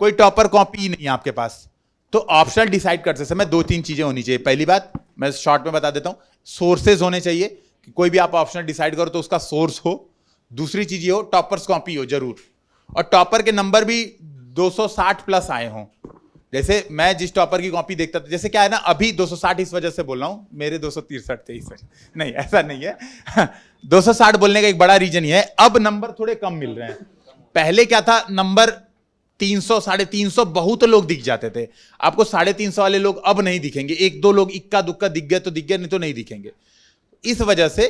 कोई topper copy ही नहीं है आपके पास, तो ऑप्शनल डिसाइड करते समय दो तीन चीजें होनी चाहिए। पहली बात मैं शॉर्ट में बता देता हूं, सोर्सेज होने चाहिए कि कोई भी आप ऑप्शनल डिसाइड करो तो उसका सोर्स हो। दूसरी चीज ये हो टॉपर्स कॉपी हो जरूर, और टॉपर के नंबर भी 260 प्लस आए हों। जैसे मैं जिस टॉपर की कॉपी देखता था, जैसे क्या है ना, अभी 260 इस वजह से बोल रहा हूं, मेरे 263 थे इस वजह, नहीं ऐसा नहीं है 260 बोलने का एक बड़ा रीजन ये है, अब नंबर थोड़े कम मिल रहे हैं। पहले क्या था, नंबर 300 350 बहुत लोग दिख जाते थे, आपको 350 वाले लोग अब नहीं दिखेंगे। एक दो लोग इक्का दुक्का दिख गए तो दिख गए, नहीं तो नहीं दिखेंगे। इस वजह से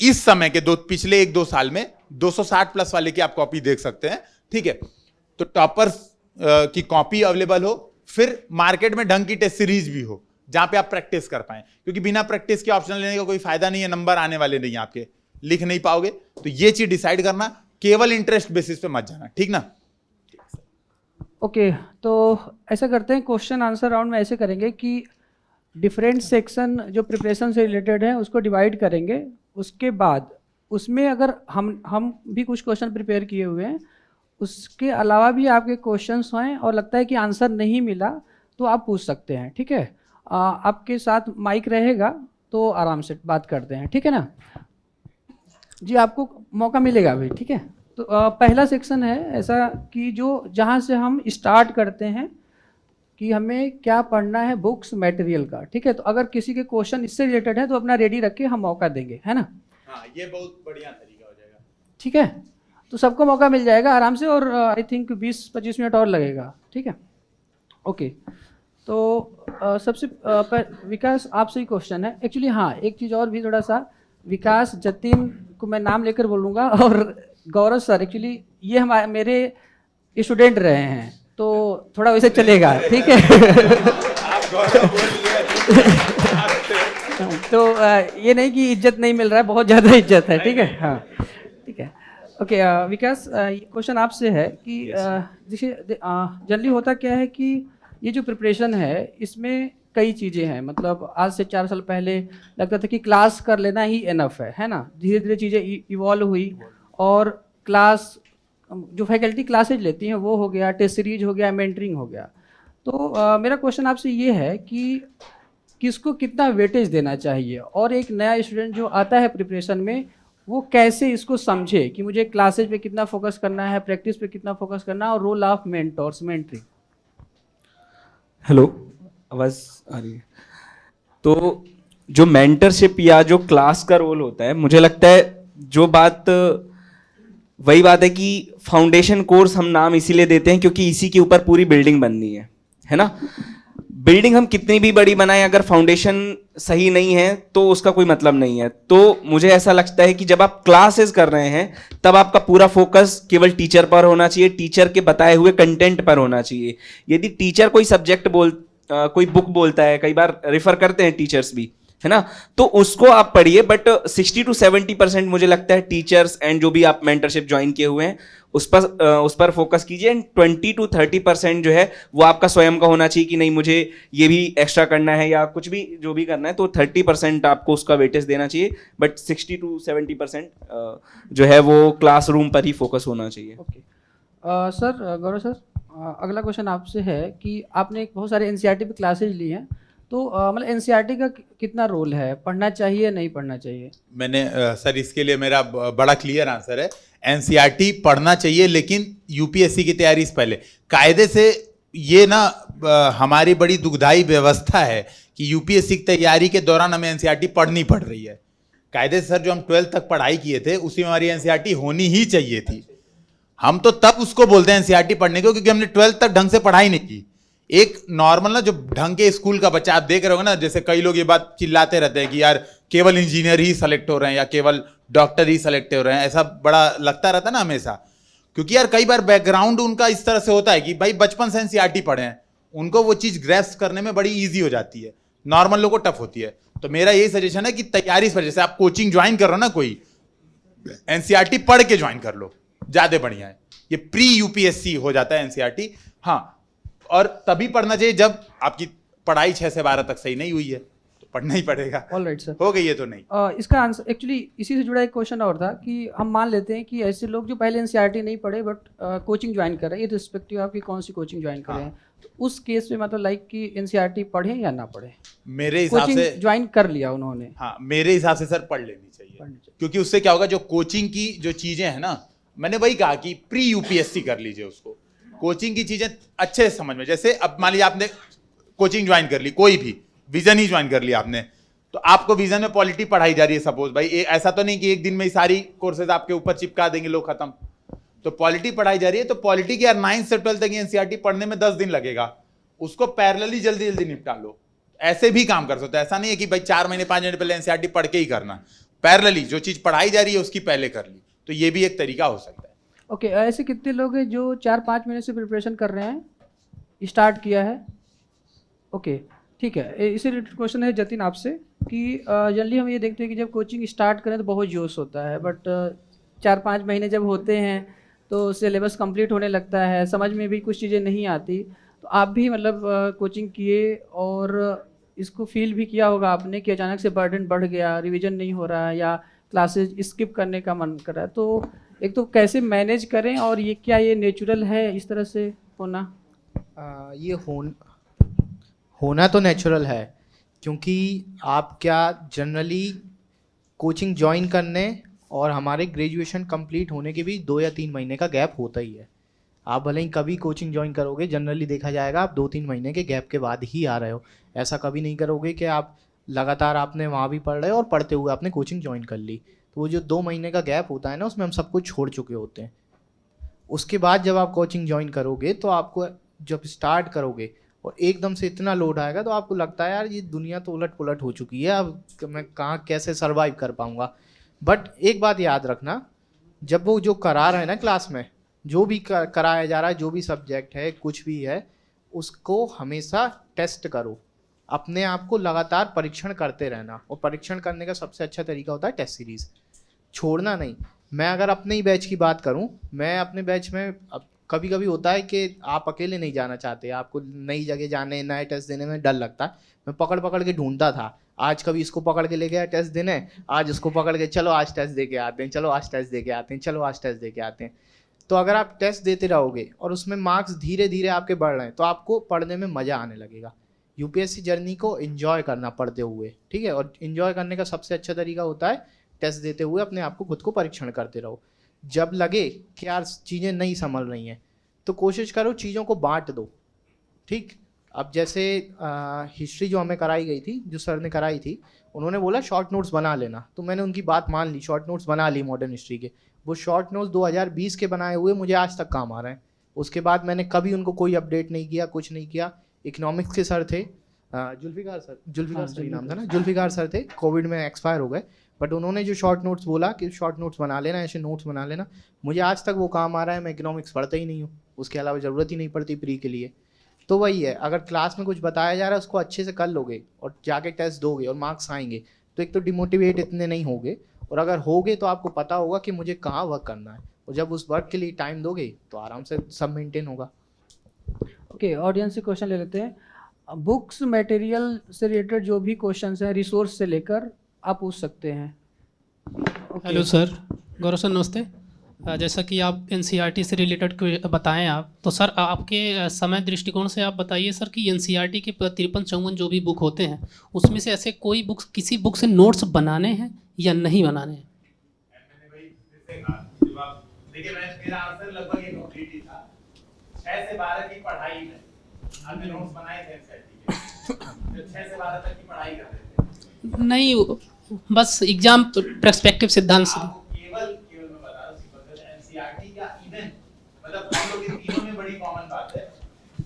इस समय के पिछले 1-2 साल में 260 प्लस वाले की आप कॉपी देख सकते हैं, ठीक है। तो टॉपर्स की कॉपी अवेलेबल हो, फिर मार्केट में ढंग की टेस्ट सीरीज भी हो जहां पे आप प्रैक्टिस कर पाए, क्योंकि बिना प्रैक्टिस के ऑप्शनल लेने का कोई फायदा नहीं है, नंबर आने वाले नहीं, आपके लिख नहीं पाओगे। तो ये चीज डिसाइड करना, केवल इंटरेस्ट बेसिस पे मत जाना, ठीक ना। ओके तो ऐसा करते हैं, क्वेश्चन आंसर राउंड में ऐसे करेंगे कि डिफरेंट सेक्शन जो प्रिपरेशन से रिलेटेड है उसको डिवाइड करेंगे। उसके बाद उसमें अगर हम भी कुछ क्वेश्चन प्रिपेयर किए हुए हैं, उसके अलावा भी आपके क्वेश्चंस हैं और लगता है कि आंसर नहीं मिला तो आप पूछ सकते हैं, ठीक है। आपके साथ माइक रहेगा तो आराम से बात करते हैं, ठीक है ना जी, आपको मौका मिलेगा अभी, ठीक है। तो पहला सेक्शन है ऐसा कि जो जहाँ से हम स्टार्ट करते हैं कि हमें क्या पढ़ना है बुक्स मटेरियल का, ठीक है। तो अगर किसी के क्वेश्चन इससे रिलेटेड है तो अपना रेडी रख के हम मौका देंगे, है ना। हाँ, ये बहुत बढ़िया तरीका हो जाएगा, ठीक है। तो सबको मौका मिल जाएगा आराम से, और आई थिंक 20-25 मिनट और लगेगा, ठीक है। ओके तो सबसे विकास आपसे ही क्वेश्चन है एक्चुअली। हाँ, एक चीज़ और भी थोड़ा सा, विकास जतिन को मैं नाम लेकर बोलूँगा, और गौरव सर एक्चुअली ये मेरे स्टूडेंट रहे हैं तो थोड़ा वैसे चलेगा, ठीक है तो ये नहीं कि इज्जत नहीं मिल रहा है, बहुत ज़्यादा इज्जत है, ठीक है। हाँ ठीक है। ओके विकास, क्वेश्चन आपसे है कि जैसे जनरली होता क्या है कि ये जो प्रिपरेशन है इसमें कई चीज़ें हैं, मतलब आज से 4 साल पहले लगता था कि क्लास कर लेना ही इनफ है ना। धीरे धीरे चीज़ें इवॉल्व हुई और क्लास जो फैकल्टी क्लासेज लेती हैं वो हो गया, टेस्ट सीरीज हो गया, मेंटरिंग हो गया। तो मेरा क्वेश्चन आपसे ये है कि किसको कितना वेटेज देना चाहिए, और एक नया स्टूडेंट जो आता है प्रिपरेशन में वो कैसे इसको समझे कि मुझे क्लासेज पे कितना फोकस करना है, प्रैक्टिस पे कितना फोकस करना है, और role of mentors mentoring. Hello, आवाज़ आ रही है। तो जो मेंटरशिप या जो क्लास का रोल होता है, मुझे लगता है जो बात वही बात है कि फाउंडेशन कोर्स हम नाम इसीलिए देते हैं क्योंकि इसी के ऊपर पूरी बिल्डिंग बननी है ना। बिल्डिंग हम कितनी भी बड़ी बनाएं, अगर फाउंडेशन सही नहीं है तो उसका कोई मतलब नहीं है। तो मुझे ऐसा लगता है कि जब आप क्लासेस कर रहे हैं तब आपका पूरा फोकस केवल टीचर पर होना चाहिए, टीचर के बताए हुए कंटेंट पर होना चाहिए। यदि टीचर कोई सब्जेक्ट कोई बुक बोलता है, कई बार रेफर करते हैं टीचर्स भी, है ना, तो उसको आप पढ़िए, बट 60 to 70% मुझे लगता है टीचर्स एंड जो भी आप मेंटरशिप ज्वाइन किए हुए हैं उस पर फोकस कीजिए। एंड 20 to 30% जो है वो आपका स्वयं का होना चाहिए कि नहीं मुझे ये भी एक्स्ट्रा करना है या कुछ भी जो भी करना है, तो 30% आपको उसका वेटेज देना चाहिए, बट 60 to 70% जो है वो क्लासरूम पर ही फोकस होना चाहिए। ओके सर, गौरव सर, अगला क्वेश्चन आपसे है कि आपने बहुत सारे एनसीईआरटी पे क्लासेज ली हैं, तो मतलब एनसीईआरटी का कितना रोल है, पढ़ना चाहिए नहीं पढ़ना चाहिए? मैंने सर इसके लिए मेरा बड़ा क्लियर आंसर है, एनसीईआरटी पढ़ना चाहिए, लेकिन यूपीएससी की तैयारी से पहले कायदे से ये ना हमारी बड़ी दुखदाई व्यवस्था है कि यूपीएससी की तैयारी के दौरान हमें एनसीईआरटी पढ़नी पड़ रही है। कायदे से सर जो हम 12th तक पढ़ाई किए थे उसी में हमारी एनसीईआरटी होनी ही चाहिए थी। हम तो तब उसको बोलते हैं एनसीईआरटी पढ़ने को क्योंकि हमने 12th तक ढंग से पढ़ाई नहीं की। एक नॉर्मल ना जो ढंग के स्कूल का बच्चा आप देख रहे हो ना, जैसे कई लोग ये बात चिल्लाते रहते हैं कि यार केवल इंजीनियर ही सेलेक्ट हो रहे हैं या केवल डॉक्टर ही सेलेक्ट हो रहे हैं, ऐसा बड़ा लगता रहता है ना हमेशा, क्योंकि यार कई बार बैकग्राउंड उनका इस तरह से होता है कि भाई बचपन से एनसीईआरटी पढ़े हैं, उनको वो चीज ग्रैस्प करने में बड़ी ईजी हो जाती है, नॉर्मल लोगों को टफ होती है। तो मेरा यही सजेशन है कि तैयारी से जैसे आप कोचिंग ज्वाइन कर रहे हो ना, कोई एनसीईआरटी पढ़ के ज्वाइन कर लो, ज्यादा बढ़िया है। ये प्री यूपीएससी हो जाता है एनसीईआरटी। हाँ, और तभी पढ़ना चाहिए जब आपकी पढ़ाई 6 से 12 तक सही नहीं हुई है, तो पढ़ना ही पड़ेगा। ऑलराइट सर, हो गई है तो नहीं। इसका आंसर एक्चुअली इसी से जुड़ा एक क्वेश्चन और था कि हम मान लेते हैं कि ऐसे लोग जो पहले एनसीईआरटी नहीं पढ़े बट कोचिंग ज्वाइन कर रहे हैं, ये रिस्पेक्टिव आप की कौन सी कोचिंग ज्वाइन कर रहे हैं, तो उस केस में मतलब लाइक कि एनसीईआरटी पढ़े या ना पढ़े? मेरे हिसाब कोचिंग से ज्वाइन कर लिया उन्होंने, हाँ, मेरे हिसाब से सर पढ़ लेनी चाहिए, क्योंकि उससे क्या होगा, जो कोचिंग की जो चीजें हैं ना, मैंने वही कहा कि प्री यूपीएससी कर लीजिए उसको, कोचिंग की चीजें अच्छे से समझ में। जैसे अब मान लीजिए आपने कोचिंग ज्वाइन कर ली, कोई भी विजन ही ज्वाइन कर लिया आपने, तो आपको विजन में पॉलिटी पढ़ाई जा रही है सपोज, भाई ऐसा तो नहीं कि एक दिन में ही सारी कोर्सेज आपके ऊपर चिपका देंगे लोग, खत्म। तो पॉलिटी पढ़ाई जा रही है, तो पॉलिटी की यार 9th से 12th तक एनसीईआरटी पढ़ने में 10 दिन लगेगा, उसको पैरेलली जल्दी जल्दी निपटा लो। ऐसे भी काम कर सकते हो, ऐसा नहीं है कि भाई 4 महीने 5 महीने पहले एनसीईआरटी पढ़ के ही करना, पैरेलली जो चीज पढ़ाई जा रही है उसकी पहले कर ली, तो ये भी एक तरीका हो सकता है। ओके ऐसे कितने लोग हैं जो 4-5 महीने से प्रिपरेशन कर रहे हैं, स्टार्ट किया है? ओके ठीक है, इसी रिलेटेड क्वेश्चन है जतिन आपसे कि जनरली हम ये देखते हैं कि जब कोचिंग स्टार्ट करें तो बहुत जोश होता है, बट 4-5 महीने जब होते हैं तो सिलेबस कंप्लीट होने लगता है, समझ में भी कुछ चीज़ें नहीं आती। तो आप भी मतलब कोचिंग किए और इसको फील भी किया होगा आपने कि अचानक से बर्डन बढ़ गया, रिवीजन नहीं हो रहा है या क्लासेज स्किप करने का मन कर रहा है, तो एक तो कैसे मैनेज करें, और ये क्या ये नेचुरल है इस तरह से होना? ये होना तो नेचुरल है, क्योंकि आप क्या जनरली कोचिंग ज्वाइन करने और हमारे ग्रेजुएशन कंप्लीट होने के भी 2 या 3 महीने का गैप होता ही है। आप भले ही कभी कोचिंग ज्वाइन करोगे, जनरली देखा जाएगा आप 2-3 महीने के गैप के बाद ही आ रहे हो। ऐसा कभी नहीं करोगे कि आप लगातार आपने वहाँ भी पढ़ रहे हो और पढ़ते हुए आपने कोचिंग ज्वाइन कर ली। तो वो जो 2 महीने का गैप होता है ना, उसमें हम सब कुछ छोड़ चुके होते हैं। उसके बाद जब आप कोचिंग ज्वाइन करोगे तो आपको जब स्टार्ट करोगे और एकदम से इतना लोड आएगा तो आपको लगता है यार ये दुनिया तो उलट पुलट हो चुकी है, अब मैं कहाँ कैसे सर्वाइव कर पाऊँगा। बट एक बात याद रखना, जब वो जो करा रहे हैं ना क्लास में, जो भी कराया जा रहा है, जो भी सब्जेक्ट है, कुछ भी है, उसको हमेशा टेस्ट करो, अपने आप को लगातार परीक्षण करते रहना। और परीक्षण करने का सबसे अच्छा तरीका होता है टेस्ट सीरीज़, छोड़ना नहीं। मैं अगर अपने ही बैच की बात करूं, मैं अपने बैच में अब कभी कभी होता है कि आप अकेले नहीं जाना चाहते, आपको नई जगह जाने, नए टेस्ट देने में डर लगता है। मैं पकड़ पकड़ के ढूंढता था, आज कभी इसको पकड़ के ले गया टेस्ट देने, आज इसको पकड़ के चलो आज टेस्ट दे के आते हैं, चलो आज टेस्ट दे के आते हैं, चलो आज टेस्ट दे के आते हैं। तो अगर आप टेस्ट देते रहोगे और उसमें मार्क्स धीरे धीरे आपके बढ़ रहे हैं तो आपको पढ़ने में मज़ा आने लगेगा। यूपीएससी जर्नी को एंजॉय करना पढ़ते हुए, ठीक है। और एंजॉय करने का सबसे अच्छा तरीका होता है टेस्ट देते हुए अपने आप को खुद को परीक्षण करते रहो। जब लगे कि यार चीज़ें नहीं संभल रही हैं तो कोशिश करो चीज़ों को बांट दो, ठीक। अब जैसे हिस्ट्री जो हमें कराई गई थी, जो सर ने कराई थी, उन्होंने बोला शॉर्ट नोट्स बना लेना, तो मैंने उनकी बात मान ली, शॉर्ट नोट्स बना ली मॉडर्न हिस्ट्री के। वो शॉर्ट नोट्स 2020 के बनाए हुए मुझे आज तक काम आ रहे हैं। उसके बाद मैंने कभी उनको कोई अपडेट नहीं किया, कुछ नहीं किया। इकोनॉमिक्स के सर थे, जुल्फिकार हाँ, सर ही नाम था ना, जुल्फिकार सर थे, कोविड में एक्सपायर हो गए, बट उन्होंने जो शॉर्ट नोट्स बोला कि शॉर्ट नोट्स बना लेना, ऐसे नोट्स बना लेना, मुझे आज तक वो काम आ रहा है। मैं इकोनॉमिक्स पढ़ता ही नहीं हूँ, उसके अलावा ज़रूरत ही नहीं पड़ती प्री के लिए। तो वही है, अगर क्लास में कुछ बताया जा रहा है उसको अच्छे से कर लोगे और जाके टेस्ट दोगे और मार्क्स आएंगे, तो एक तो डिमोटिवेट इतने नहीं होगे, और अगर होगे तो आपको पता होगा कि मुझे कहाँ वर्क करना है, और जब उस वर्क के लिए टाइम दोगे तो आराम से सब मेंटेन होगा। ओके, ऑडियंस से क्वेश्चन ले लेते हैं। बुक्स मटेरियल से रिलेटेड जो भी क्वेश्चंस हैं, रिसोर्स से लेकर आप पूछ सकते हैं। हेलो सर, गौरव सर नमस्ते। जैसा कि आप एनसीईआरटी से रिलेटेड बताएं आप, तो सर आपके समय दृष्टिकोण से आप बताइए सर कि एनसीईआरटी के 53-54 जो भी बुक होते हैं उसमें से ऐसे कोई बुक्स, किसी बुक से नोट्स बनाने हैं या नहीं बनाने हैं? देखिए मेरा आंसर लगभग ये कंप्लीट ही था। 6 से 12 की पढ़ाई में हमने नोट्स बनाए थे एनसीईआरटी के, जो 6 से 12 तक की पढ़ाई कर रहे थे। नहीं, बस एग्जाम पर्सपेक्टिव सिद्धांत से। केवल मैं बता रहा हूँ एनसीईआरटी का इवन मतलब हम लोग के तीनों में बड़ी कॉमन बात है,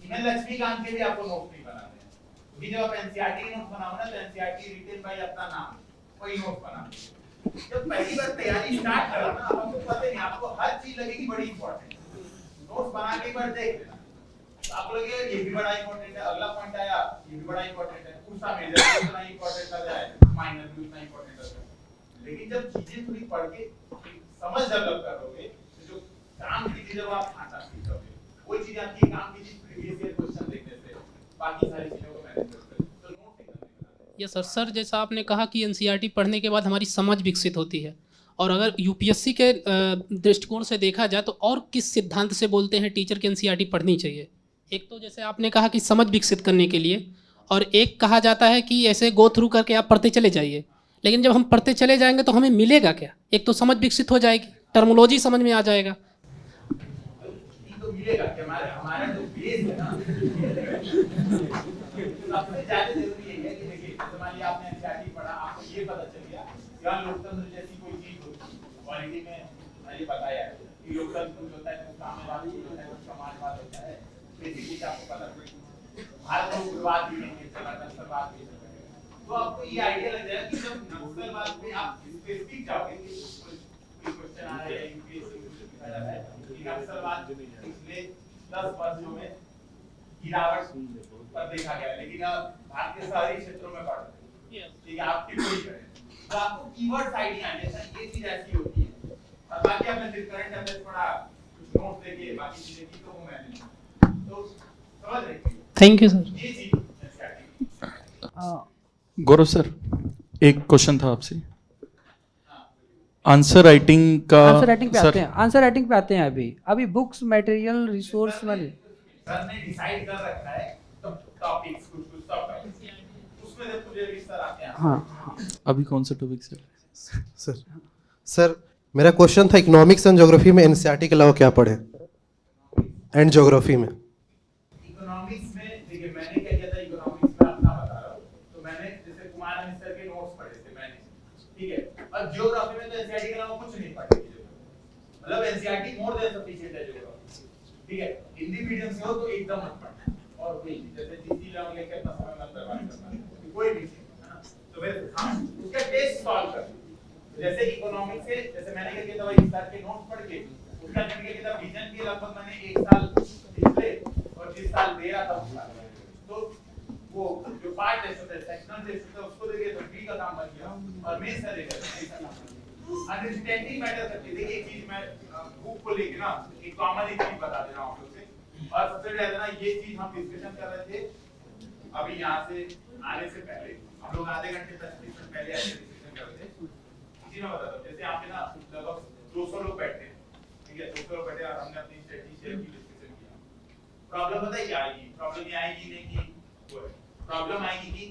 इवन लक्ष्मीकांत के भी आपको नोट्स नहीं बनाने हैं, क्योंकि जब आप एनसीईआरटी के नोट्स बनाओ ना तो एनसीईआरटी रिटन बाय अपना नाम वही नोट्स बनाओ। जब पहली बार तैयारी स्टार्ट करो ना, आपको पता नहीं, आपको हर चीज लगेगी बड़ी इंपॉर्टेंट, नोट्स बना के एक बार देख लेना तो आप लोग ये भी बड़ा इंपॉर्टेंट है, अगला पॉइंट आया ये भी बड़ा इंपॉर्टेंट है, दूसरा मेजर भी उतना इंपॉर्टेंट आ जाए, माइनर भी उतना इंपॉर्टेंट आ जाए। लेकिन जब चीजें थोड़ी पढ़ के समझ डेवलप करोगे तो जो काम की चीजें वो आप खाता सीखोगे, वो चीज आपकी काम की चीज प्रीवियस ईयर क्वेश्चन देखने से बाकी सारी चीजों को मैनेज करते हो तो नोट नहीं करना। यस सर, जैसा आपने कहा कि एनसीईआरटी पढ़ने के बाद हमारी समझ विकसित होती है, और अगर यूपीएससी के दृष्टिकोण से देखा जाए तो और किस सिद्धांत से बोलते हैं टीचर की एनसीईआरटी पढ़नी चाहिए? एक तो जैसे आपने कहा कि समझ विकसित करने के लिए, और एक कहा जाता है कि ऐसे गो थ्रू करके आप पढ़ते चले जाइए, लेकिन जब हम पढ़ते चले जाएंगे तो हमें मिलेगा क्या? एक तो समझ विकसित हो जाएगी, टर्मोलॉजी समझ में आ जाएगा। तो मिलेगा कि हमारा जो बेस है ना सबसे ज्यादा जरूरी है कि देखिए जैसे मान लिया आपने एनसीईआरटी पढ़ा, आपको ये पता चल गया कि लोकतंत्र जैसी कोई चीज होती है, क्वालिटी में मैंने बताया है कि लोकतंत्र होता है, साम्यवाद होता है, समाजवाद होता है, बेसिकली आपको पता है भारत में उग्रवाद भी नहीं है, नक्सलवाद भी नहीं है, तो आपको ये आइडिया लग जाएगा कि जब नक्सलवाद पे आप स्पेसिफिक जाओगे कि कोई क्वेश्चन आ रहा है यूपीएससी में पूछा जा रहा है कि नक्सलवाद पिछले 10 वर्षों में गिरावट पर देखा गया, लेकिन अब भारत के शहरी क्षेत्रों में बढ़ रही है, ठीक है, आप टिप्पणी करें तो आपको कीवर्ड्स आइडिया आ जाता है, ये चीज ऐसी होती है, और बाकी आपने सिर्फ करंट अफेयर्स पढ़ा, कुछ नोट्स देखे, बाकी चीजें की तो वो मैंने तो समझ रहे हैं। Thank you sir. ये चीज गौरव सर, एक क्वेश्चन था आपसे, आंसर राइटिंग का। आंसर राइटिंग पे सर, आते हैं, आंसर राइटिंग पे आते हैं। अभी बुक्स मटेरियल रिसोर्स वाले सर ने डिसाइड कर रखा है तो टॉपिक्स कुछ सब टॉपिक्स उसमें जब मुझे भी सर आते हैं। हाँ, अभी कौन सा टॉपिक सर? सर मेरा क्वेश्चन था इकोनॉमिक्स एंड ज्योग्राफी में एनसीईआरटी के अलावा क्या पढ़े, एंड ज्योग्राफी में। इकोनॉमिक्स में देखिए मैंने क्या किया था, इकोनॉमिक्स में अपना बता रहा हूँ, तो मैंने जैसे कुमार अनिल सर के नोट्स पढ़े थे मैंने, ठीक है, और ज्योग्राफी में तो एनसीईआरटी के अलावा कुछ नहीं पढ़े, मतलब एनसीईआरटी मोर देन सफिशिएंट है ज्योग्राफी, ठीक है, हिंदी मीडियम से हो तो एकदम मत पढ़ना, और कोई जैसे जीसी लेवल लेके अपना समय मत बर्बाद करना, कोई भी चीज है ना, तो फिर हाँ उसका टेस्ट सॉल्व कर, जैसे इकोनॉमिक्स से जैसे मैंने क्या किया था वही सर के नोट्स पढ़ के उसका क्या किया था, विजन के लगभग मैंने 1 साल पिछले और जिस साल दे रहा था उस साल, तो वो जो पार्ट टेस्ट होता है, सेक्शनल टेस्ट होता है, उसको देखिए तो बी का काम बन गया और मेन सर लेकर अंडरस्टैंडिंग मैटर करती है। देखिए एक चीज मैं बुक को लेके ना एक कॉमन एक चीज बता दे रहा हूं आप लोग से, और सबसे ज्यादा ना ये चीज हम डिस्कशन कर रहे थे अभी यहाँ से आने से पहले, हम लोग आधे घंटे 10 मिनट पहले ऐसे डिस्कशन कर रहे थे। इसी में बताता हूं, जैसे यहाँ पे ना लगभग 200 लोग बैठे, ठीक है, 200 लोग बैठे और हमने अपनी स्ट्रेटजी शेयर की, डिस्कशन किया। प्रॉब्लम पता है क्या आएगी? प्रॉब्लम ये आएगी नहीं कि वो है, प्रॉब्लम आएगी कि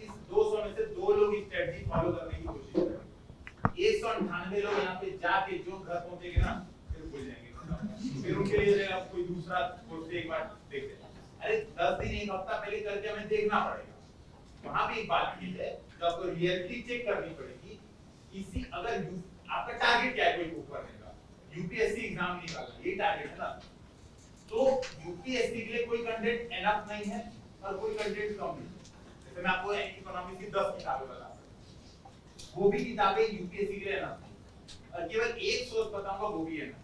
इस 200 में से 2 लोग स्ट्रेटजी फॉलो करने की कोशिश करेंगे, 198 लोग यहाँ पे जाके जो घर पहुंचेंगे ना फिर भूल जाएंगे, फिर उनके लिए आप कोई दूसरा कोर्स एक बार देख लें। अरे 10 दिन एक हफ्ता पहले करके हमें देखना पड़ेगा, वहां पे एक बात की है जो आपको रियलिटी चेक करनी पड़ेगी। इसी अगर आपका टारगेट क्या है कोई बुक करने का, यूपीएससी एग्जाम निकालना, ये टारगेट है ना, तो यूपीएससी के लिए कोई कंटेंट एनफ नहीं है और कोई कंटेंट कम नहीं। जैसे मैं आपको इकोनॉमिक्स की 10 किताबें बता रहा हूं, वो भी किताबें यूपीएससी के लिए ना, और केवल एक सोर्स बताऊंगा वो भी है ना।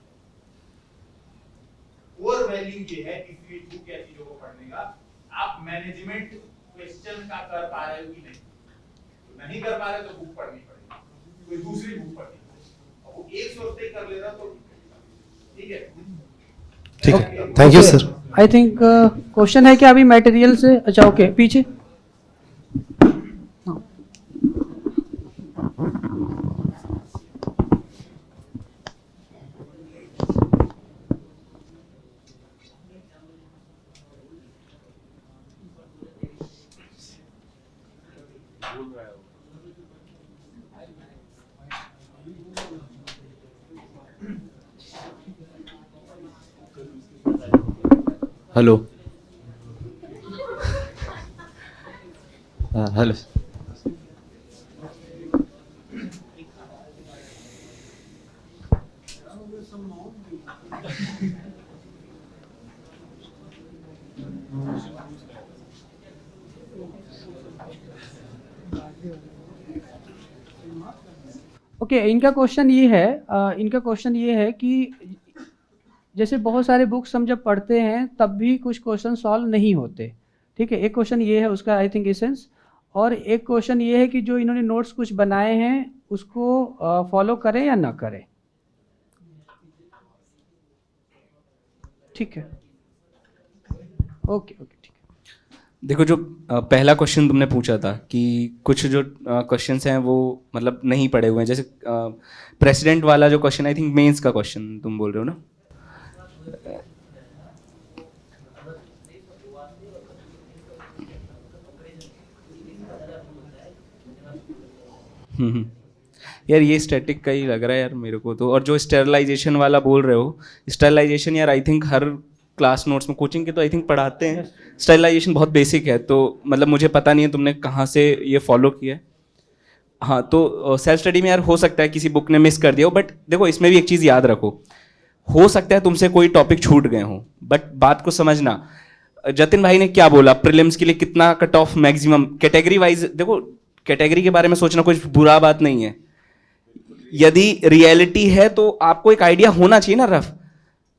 और वैल्यू ये है किसी भी बुक या चीजों को पढ़ने का, आप मैनेजमेंट क्वेश्चन का कर पा रहे हो कि नहीं, तो नहीं कर पा रहे तो बुक पढ़नी पड़ेगी, कोई दूसरी बुक पढ़नी पड़ेगी। अब वो एक सोर्स से कर ले रहा तो ठीक है। ठीक है, thank you sir. I think question है कि अभी मटेरियल से, अच्छा ओके पीछे। हाँ। हेलो। हेलो। ओके इनका क्वेश्चन ये है कि जैसे बहुत सारे बुक्स हम जब पढ़ते हैं तब भी कुछ क्वेश्चन सॉल्व नहीं होते, ठीक है। एक क्वेश्चन ये है उसका आई थिंक एसेंस, और एक क्वेश्चन ये है कि जो इन्होंने नोट्स कुछ बनाए हैं उसको फॉलो करें या ना करें, ठीक है। ओके ओके ठीक है। देखो, जो पहला क्वेश्चन तुमने पूछा था कि कुछ जो क्वेश्चंस हैं वो मतलब नहीं पढ़े हुए हैं, जैसे प्रेसिडेंट वाला जो क्वेश्चन, आई थिंक मेंस का क्वेश्चन तुम बोल रहे हो ना। यार ये स्टैटिक का ही लग रहा है यार मेरे को तो। और जो स्टेरलाइजेशन वाला बोल रहे हो, स्टेरलाइजेशन यार I think her class notes में कोचिंग के तो आई थिंक पढ़ाते हैं। स्टेरलाइजेशन बहुत बेसिक है, तो मतलब मुझे पता नहीं है तुमने कहाँ से ये फॉलो किया है। हाँ, तो सेल्फ स्टडी में यार हो सकता है किसी बुक ने मिस कर दिया हो, बट देखो इसमें भी एक चीज़ याद रखो, हो सकता है तुमसे कोई टॉपिक छूट गए हो, बट बात को समझना। जतिन भाई ने क्या बोला, प्रीलिम्स के लिए कितना cut off maximum, category wise देखो, कैटेगरी के बारे में सोचना कुछ बुरा बात नहीं है। यदि रियलिटी है तो आपको एक आइडिया होना चाहिए ना, रफ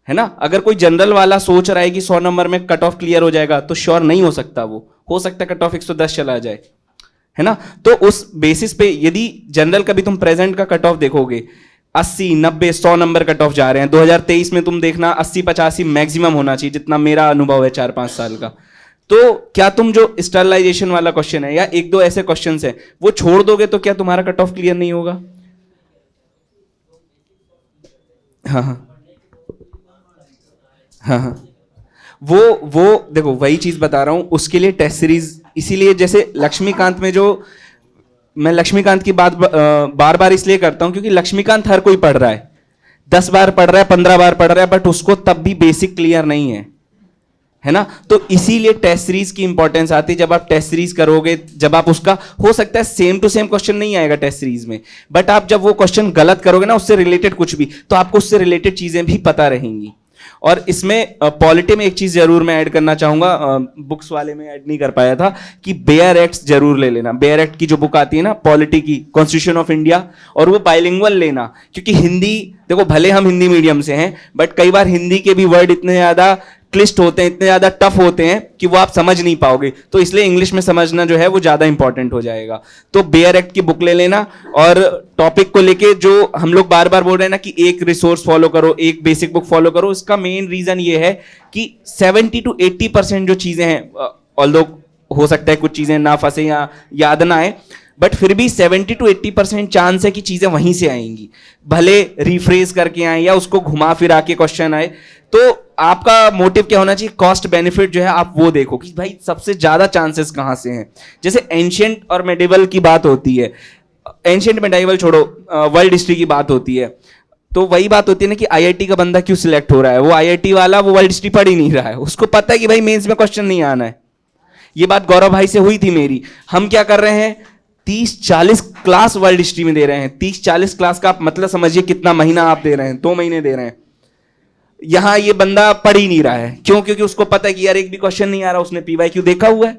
है ना। अगर कोई जनरल वाला सोच रहा है कि 100 नंबर में कट ऑफ क्लियर हो जाएगा, तो श्योर नहीं हो सकता। वो हो सकता है कट ऑफ 110 चला जाए, है ना। तो उस बेसिस पे यदि जनरल का भी तुम प्रेजेंट का कट ऑफ देखोगे, 80, 90, 100 नंबर कट ऑफ जा रहे हैं। 2023 में तुम देखना 80, 85 मैक्सिमम होना चाहिए, जितना मेरा अनुभव है 4-5 साल का। तो क्या तुम जो स्टरलाइजेशन वाला क्वेश्चन है या एक दो ऐसे क्वेश्चंस हैं वो छोड़ दोगे तो क्या तुम्हारा कट ऑफ क्लियर नहीं होगा? हाँ हाँ हाँ हाँ, वो देखो वही चीज बता रहा हूं, उसके लिए टेस्ट सीरीज। इसीलिए जैसे लक्ष्मीकांत में, जो मैं लक्ष्मीकांत की बात बार बार इसलिए करता हूं क्योंकि लक्ष्मीकांत हर कोई पढ़ रहा है, 10 बार पढ़ रहा है, 15 बार पढ़ रहा है, बट उसको तब भी बेसिक क्लियर नहीं है ना। तो इसीलिए टेस्ट सीरीज की इंपॉर्टेंस आती है। जब आप टेस्ट सीरीज करोगे, जब आप उसका, हो सकता है सेम टू सेम क्वेश्चन नहीं आएगा टेस्ट सीरीज में, बट आप जब वो क्वेश्चन गलत करोगे ना, उससे रिलेटेड कुछ भी, तो आपको उससे रिलेटेड चीजें भी पता रहेंगी। और इसमें पॉलिटी में एक चीज जरूर मैं ऐड करना चाहूंगा, बुक्स वाले में ऐड नहीं कर पाया था, कि बेयर एक्ट्स जरूर ले लेना। बेयर एक्ट की जो बुक आती है ना, पॉलिटी की, कॉन्स्टिट्यूशन ऑफ इंडिया, और वो बाइलिंगुअल लेना। क्योंकि हिंदी, देखो भले हम हिंदी मीडियम से हैं, बट कई बार हिंदी के भी वर्ड इतने ज्यादा क्लिष्ट होते हैं, इतने ज्यादा टफ होते हैं कि वो आप समझ नहीं पाओगे। तो इसलिए इंग्लिश में समझना जो है वो ज्यादा इंपॉर्टेंट हो जाएगा। तो बेयर एक्ट की बुक ले लेना, और टॉपिक को लेके जो हम लोग बार बार बोल रहे हैं ना कि एक रिसोर्स फॉलो करो, एक बेसिक बुक फॉलो करो, इसका मेन रीजन ये है कि 70 to 80% जो चीजें हैं, ऑल्दो हो सकता है कुछ चीजें ना फंसे या याद ना आए, बट फिर भी 70 to 80% चांस है कि चीजें वहीं से आएंगी, भले रिफ्रेज करके आए या उसको घुमा फिरा के क्वेश्चन आए। तो आपका मोटिव क्या होना चाहिए, कॉस्ट बेनिफिट जो है आप वो देखो कि भाई सबसे ज्यादा चांसेस कहां से हैं। जैसे एंशिएंट और मेडिवल की बात होती है, एंशिएंट मेडिवल छोड़ो, वर्ल्ड हिस्ट्री की बात होती है, तो वही बात होती है ना कि आईआईटी का बंदा क्यों सिलेक्ट हो रहा है। वो आईआईटी वाला वो वर्ल्ड हिस्ट्री पढ़ ही नहीं रहा है, उसको पता है कि भाई मेंस में क्वेश्चन नहीं आना है। ये बात गौरव भाई से हुई थी मेरी। हम क्या कर रहे हैं, 30-40 क्लास वर्ल्ड हिस्ट्री में दे रहे हैं। 30-40 क्लास का आप मतलब समझिए कितना महीना आप दे रहे हैं, 2 महीने दे रहे हैं। यहाँ ये बंदा पढ़ ही नहीं रहा है, क्यों? क्योंकि उसको पता है कि यार एक भी क्वेश्चन नहीं आ रहा, उसने पीवाईक्यू देखा हुआ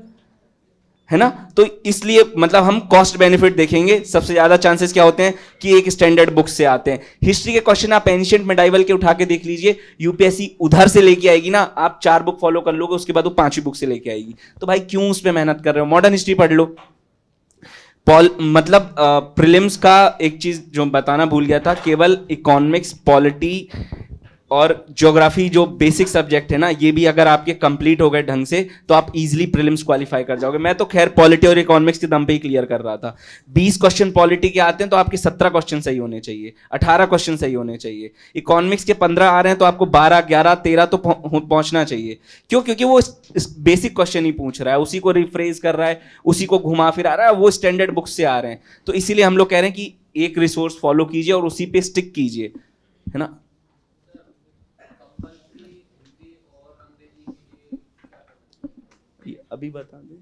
है ना। तो इसलिए मतलब हम कॉस्ट बेनिफिट देखेंगे। सबसे ज्यादा चांसेस क्या होते हैं कि एक स्टैंडर्ड बुक से आते हैं। हिस्ट्री के क्वेश्चन आप एंशिएंट मेडाइवल के उठा के देख लीजिए, यूपीएससी उधर से लेके आएगी ना, आप 4 बुक फॉलो कर लोगे, उसके बाद वो 5वीं बुक से लेके आएगी। तो भाई क्यों उस पर मेहनत कर रहे हो? मॉडर्न हिस्ट्री पढ़ लो। मतलब प्रीलिम्स का एक चीज जो बताना भूल गया था, केवल इकोनॉमिक्स, पॉलिटी और ज्योग्राफी जो बेसिक सब्जेक्ट है ना, ये भी अगर आपके कंप्लीट हो गए ढंग से तो आप इजीली प्रीलिम्स क्वालिफाई कर जाओगे। मैं तो खैर पॉलिटी और इकोनॉमिक्स के दम पे ही क्लियर कर रहा था। 20 क्वेश्चन पॉलिटी के आते हैं तो आपके 17 क्वेश्चन सही होने चाहिए, 18 क्वेश्चन सही होने चाहिए। इकोनॉमिक्स के 15 आ रहे हैं तो आपको 12, 11, 13 तो पहुंचना चाहिए। क्यों? क्योंकि वो बेसिक क्वेश्चन ही पूछ रहा है, उसी को रिफ्रेज कर रहा है, उसी को घुमा फिरा रहा है, वो स्टैंडर्ड बुक से आ रहे हैं। तो इसीलिए हम लोग कह रहे हैं कि एक रिसोर्स फॉलो कीजिए और उसी पे स्टिक कीजिए, है ना। अभी बता दे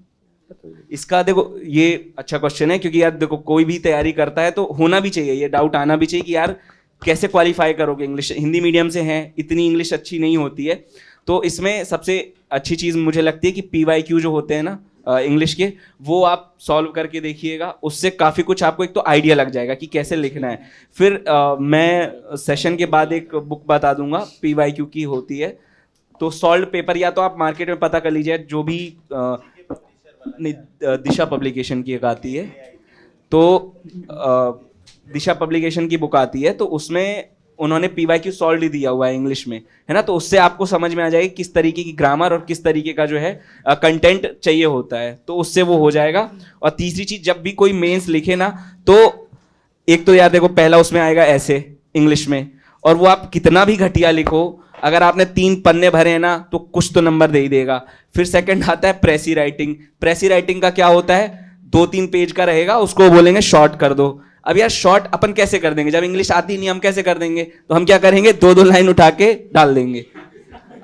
इसका। देखो ये अच्छा क्वेश्चन है, क्योंकि यार देखो कोई भी तैयारी करता है तो होना भी चाहिए, ये डाउट आना भी चाहिए कि यार कैसे क्वालिफाई करोगे। इंग्लिश हिंदी मीडियम से हैं, इतनी इंग्लिश अच्छी नहीं होती है। तो इसमें सबसे अच्छी चीज़ मुझे लगती है कि पीवाईक्यू जो होते हैं ना इंग्लिश के, वो आप सॉल्व करके देखिएगा, उससे काफ़ी कुछ आपको एक तो आइडिया लग जाएगा कि कैसे लिखना है। फिर मैं सेशन के बाद एक बुक बता दूंगा पीवाईक्यू की होती है, तो सॉल्व पेपर या तो आप मार्केट में पता कर लीजिए, जो भी दिशा पब्लिकेशन की एक आती है, तो दिशा पब्लिकेशन की बुक आती है, तो उसमें उन्होंने पीवाईक्यू सॉल्व ही दिया हुआ है इंग्लिश में, है ना। तो उससे आपको समझ में आ जाएगी किस तरीके की ग्रामर और किस तरीके का जो है कंटेंट चाहिए होता है, तो उससे वो हो जाएगा। और तीसरी चीज, जब भी कोई मेंस लिखे ना, तो एक तो यार देखो पहला उसमें आएगा ऐसे इंग्लिश में, और वो आप कितना भी घटिया लिखो, अगर आपने 3 पन्ने भरे हैं ना तो कुछ तो नंबर दे ही देगा। फिर सेकंड आता है प्रेसी राइटिंग। प्रेसी राइटिंग का क्या होता है, 2-3 पेज का रहेगा, उसको बोलेंगे शॉर्ट कर दो। अब यार शॉर्ट अपन कैसे कर देंगे, जब इंग्लिश आती नहीं हम कैसे कर देंगे? तो हम क्या करेंगे, 2-2 लाइन उठा के डाल देंगे।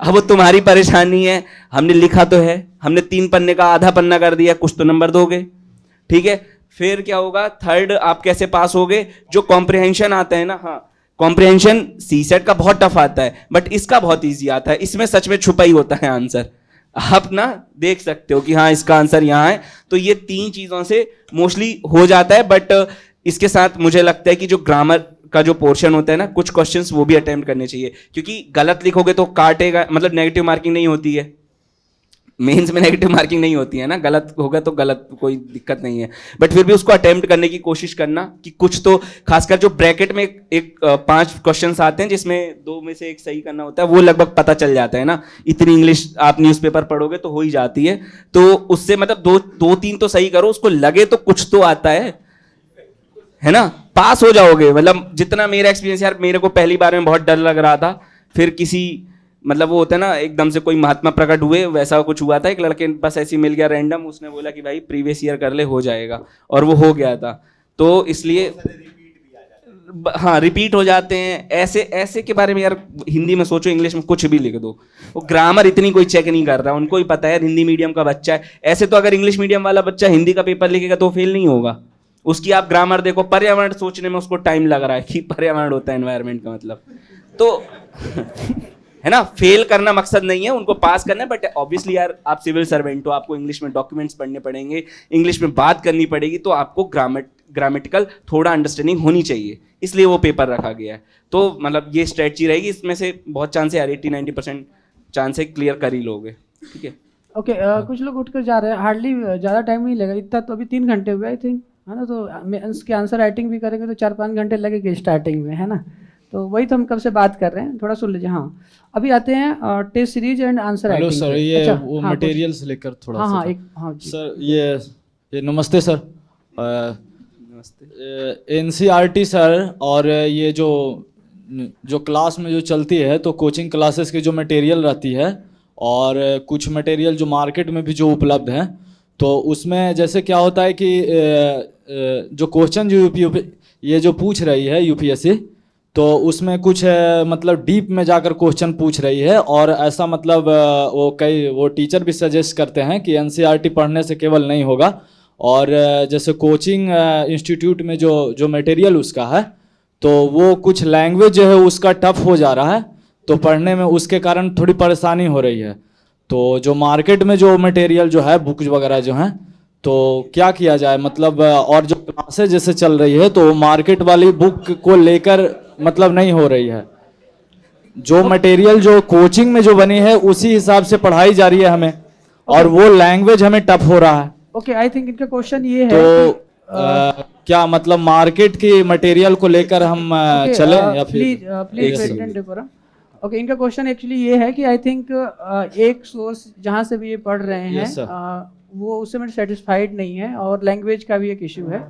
अब वो तुम्हारी परेशानी है, हमने लिखा तो है, हमने 3 पन्ने का आधा पन्ना कर दिया, कुछ तो नंबर दोगे, ठीक है। फिर क्या होगा, थर्ड आप कैसे पास होगे, जो कॉम्प्रिहेंशन आता है ना, हाँ कॉम्प्रिहेंशन सीसेट का बहुत टफ आता है, बट इसका बहुत इजी आता है। इसमें सच में छुपा ही होता है आंसर, आप ना देख सकते हो कि हाँ इसका आंसर यहाँ है। तो ये 3 चीजों से मोस्टली हो जाता है, बट इसके साथ मुझे लगता है कि जो ग्रामर का जो पोर्शन होता है ना, कुछ क्वेश्चंस वो भी अटेम्प्ट करने चाहिए, क्योंकि गलत लिखोगे तो काटेगा, मतलब नेगेटिव मार्किंग नहीं होती है मेंस में, नेगेटिव मार्किंग नहीं होती है ना, गलत होगा तो गलत, कोई दिक्कत नहीं है, बट फिर भी उसको अटेम्प्ट करने की कोशिश करना कि कुछ तो, खासकर जो ब्रैकेट में एक 5 क्वेश्चंस आते हैं जिसमें 2 में से 1 सही करना होता है, वो लगभग पता चल जाता है ना। इतनी इंग्लिश आप न्यूज़पेपर पढ़ोगे तो हो ही जाती है, तो उससे मतलब 2-3 तो सही करो, उसको लगे तो कुछ तो आता है ना, पास हो जाओगे। मतलब जितना मेरा एक्सपीरियंस, यार मेरे को पहली बार में बहुत डर लग रहा था, फिर किसी मतलब वो होता है ना एकदम से कोई महात्मा प्रकट हुए, वैसा कुछ हुआ था। एक लड़के बस ऐसे ही मिल गया रैंडम, उसने बोला कि भाई प्रीवियस ईयर कर ले, हो जाएगा, और वो हो गया था। तो इसलिए हाँ रिपीट हो जाते हैं ऐसे ऐसे के बारे में। यार हिंदी में सोचो, इंग्लिश में कुछ भी लिख दो, वो ग्रामर इतनी कोई चेक नहीं कर रहा, उनको ही पता है हिंदी मीडियम का बच्चा है। ऐसे तो अगर इंग्लिश मीडियम वाला बच्चा हिंदी का पेपर लिखेगा तो फेल नहीं होगा, उसकी आप ग्रामर देखो। पर्यावरण सोचने में उसको टाइम लग रहा है कि पर्यावरण होता है एनवायरनमेंट का मतलब, तो है ना, फेल करना मकसद नहीं है, उनको पास करना है। बट ऑब्वियसली यार आप सिविल सर्वेंट हो, आपको इंग्लिश में डॉक्यूमेंट्स पढ़ने पड़ेंगे, इंग्लिश में बात करनी पड़ेगी, तो आपको ग्रामेटिकल थोड़ा अंडरस्टैंडिंग होनी चाहिए, इसलिए वो पेपर रखा गया है। तो मतलब ये स्ट्रेटजी रहेगी, इसमें से बहुत चांस है यार 80-90% चांस है क्लियर कर ही लोगे, ठीक है। ओके कुछ लोग उठकर जा रहे हैं, हार्डली ज़्यादा टाइम नहीं लगेगा, इतना तो अभी 3 घंटे हुए आई थिंक, है ना। तो इसके आंसर राइटिंग भी करेंगे तो 4-5 घंटे लगेंगे स्टार्टिंग में, है ना। तो वही तो हम कब से बात कर रहे हैं, थोड़ा सुन लीजिए। हाँ अभी आते हैं test series and answer writing. Hello sir, ये अच्छा, वो हाँ, मटेरियल्स लेकर थोड़ा हाँ सा हाँ था। एक हाँ जी। सर ये नमस्ते सर, नमस्ते। एनसीईआरटी सर, और ये जो क्लास में जो चलती है, तो कोचिंग क्लासेस की जो मटेरियल रहती है और कुछ मटेरियल जो मार्केट में भी जो उपलब्ध है, तो उसमें जैसे क्या होता है कि जो क्वेश्चन जो ये जो पूछ रही है यूपीएससी, तो उसमें कुछ मतलब डीप में जाकर क्वेश्चन पूछ रही है। और ऐसा मतलब वो टीचर भी सजेस्ट करते हैं कि एनसीईआरटी पढ़ने से केवल नहीं होगा, और जैसे कोचिंग इंस्टीट्यूट में जो मटेरियल उसका है, तो वो कुछ लैंग्वेज जो है उसका टफ हो जा रहा है। तो पढ़ने में उसके कारण थोड़ी परेशानी हो रही है। तो जो मार्केट में जो मटेरियल जो है, बुक्स वगैरह जो हैं, तो क्या किया जाए? मतलब और जो क्लासेज जैसे चल रही है तो मार्केट वाली बुक को लेकर मतलब नहीं हो रही है। जो मटेरियल जो कोचिंग में जो बनी है उसी हिसाब से पढ़ाई जा रही है हमें, और वो लैंग्वेज हमें टफ हो रहा है। ओके, आई थिंक इनका क्वेश्चन ये है तो कि, क्या मतलब मार्केट के मटेरियल को लेकर हम चलें या फिर प्लीज प्रेसिडेंट डेकोरम। ओके, इनका क्वेश्चन एक्चुअली ये है कि आई थिंक एक सोर्स जहाँ से भी ये पढ़ रहे हैं Yes, sir. वो उससे मेरे सेटिस्फाइड नहीं है, और लैंग्वेज का भी एक इशू है।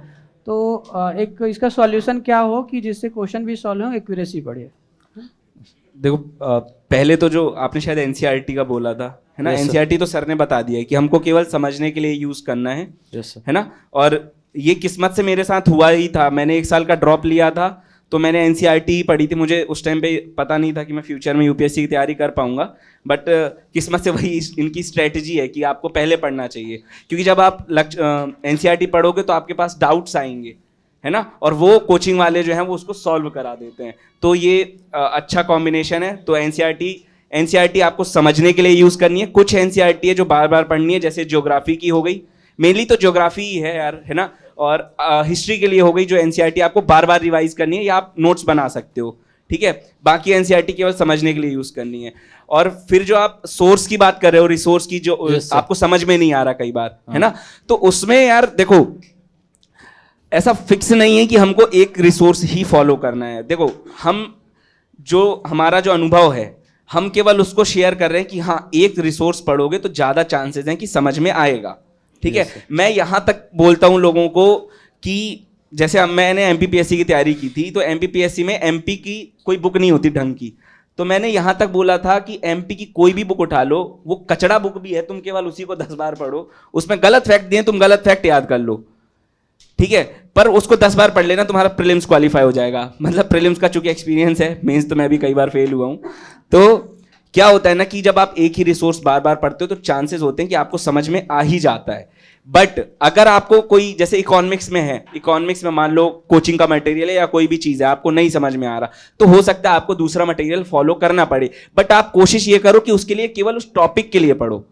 तो एक इसका सॉल्यूशन क्या हो कि जिससे क्वेश्चन भी सॉल्व हो, एक्यूरेसी बढ़े। देखो पहले तो जो आपने शायद एनसीईआरटी का बोला था, है ना? Yes, sir. एनसीईआरटी तो सर ने बता दिया है कि हमको केवल समझने के लिए यूज करना है, Yes, sir. है ना? और ये किस्मत से मेरे साथ हुआ ही था। मैंने 1 साल का ड्रॉप लिया था, तो मैंने एनसीईआरटी ही पढ़ी थी। मुझे उस टाइम पे पता नहीं था कि मैं फ्यूचर में यूपीएससी की तैयारी कर पाऊंगा, बट किस्मत से वही इनकी स्ट्रेटजी है कि आपको पहले पढ़ना चाहिए, क्योंकि जब आप एनसीईआरटी पढ़ोगे तो आपके पास डाउट्स आएंगे, है ना? और वो कोचिंग वाले जो हैं वो उसको सॉल्व करा देते हैं। तो ये अच्छा कॉम्बिनेशन है। तो एनसीईआरटी आपको समझने के लिए यूज़ करनी है। कुछ एनसीईआरटी है जो बार बार पढ़नी है, जैसे ज्योग्राफी की हो गई, मेनली तो ज्योग्राफी ही है यार, है ना? और हिस्ट्री के लिए हो गई जो एनसीईआरटी आपको बार बार रिवाइज करनी है, या आप नोट्स बना सकते हो, ठीक है? बाकी एनसीईआरटी केवल समझने के लिए यूज़ करनी है। और फिर जो आप सोर्स की बात कर रहे हो, रिसोर्स की, जो Yes, sir. आपको समझ में नहीं आ रहा कई बार, है ना? तो उसमें यार देखो, ऐसा फिक्स नहीं है कि हमको एक रिसोर्स ही फॉलो करना है। देखो, हम जो हमारा जो अनुभव है, हम केवल उसको शेयर कर रहे हैं कि हाँ, एक रिसोर्स पढ़ोगे तो ज़्यादा चांसेस हैं कि समझ में आएगा, ठीक है? मैं यहाँ तक बोलता हूँ लोगों को कि जैसे अब मैंने एमपीपीएससी की तैयारी की थी, तो एमपीपीएससी में एमपी की कोई बुक नहीं होती ढंग की। तो मैंने यहाँ तक बोला था कि एमपी की कोई भी बुक उठा लो, वो कचड़ा बुक भी है, तुम केवल उसी को 10 बार पढ़ो। उसमें गलत फैक्ट दिए, तुम गलत फैक्ट याद कर लो, ठीक है? पर उसको 10 बार पढ़ लेना, तुम्हारा प्रीलिम्स क्वालिफाई हो जाएगा। मतलब प्रीलिम्स का चूंकि एक्सपीरियंस है, मेंस तो मैं भी कई बार फेल हुआ हूँ। तो क्या होता है ना कि जब आप एक ही रिसोर्स बार बार पढ़ते हो तो चांसेस होते हैं कि आपको समझ में आ ही जाता है। बट अगर आपको कोई, जैसे इकोनॉमिक्स में है, इकोनॉमिक्स में मान लो कोचिंग का मटेरियल है या कोई भी चीज़ है, आपको नहीं समझ में आ रहा, तो हो सकता है आपको दूसरा मटेरियल फॉलो करना पड़े। बट आप कोशिश ये करो कि उसके लिए केवल उस टॉपिक के लिए पढ़ो।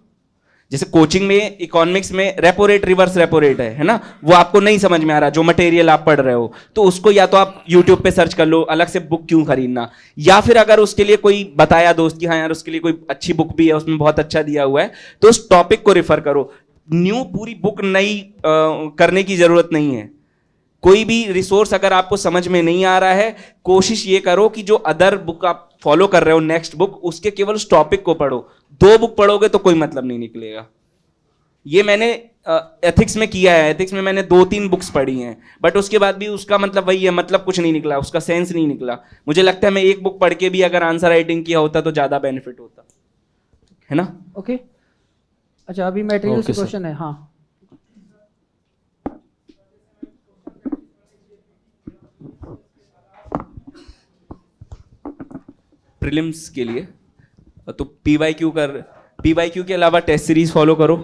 जैसे कोचिंग में, इकोनॉमिक्स में repo rate, reverse repo rate है ना? वो आपको नहीं समझ में आ रहा जो मटेरियल आप पढ़ रहे हो, तो उसको या तो आप यूट्यूब पे सर्च कर लो, अलग से बुक क्यों खरीदना, या फिर अगर उसके लिए कोई बताया दोस्त कि हाँ यार उसके लिए कोई अच्छी बुक भी है, उसमें बहुत अच्छा दिया हुआ है, तो उस टॉपिक को रेफर करो। न्यू पूरी बुक नई करने की जरूरत नहीं है। कोई भी रिसोर्स अगर आपको समझ में नहीं आ रहा है, कोशिश ये करो कि जो अदर बुक आप फॉलो कर रहे हो, नेक्स्ट बुक, उसके केवल उस टॉपिक को पढ़ो। 2 बुक पढ़ोगे तो कोई मतलब नहीं निकलेगा। ये मैंने एथिक्स में किया है। एथिक्स में मैंने 2-3 बुक्स पढ़ी हैं, बट उसके बाद भी उसका मतलब वही है, मतलब कुछ नहीं निकला, उसका सेंस नहीं निकला। मुझे लगता है मैं एक बुक पढ़ के भी अगर आंसर राइटिंग किया होता तो ज़्यादा बेनिफिट होता, है ना? ओके, अच्छा, अभी मटेरियल से Okay, sir. क्वेश्चन है। हाँ, प्रीलिम्स के लिए तो पीवाईक्यू के अलावा टेस्ट सीरीज फॉलो करो।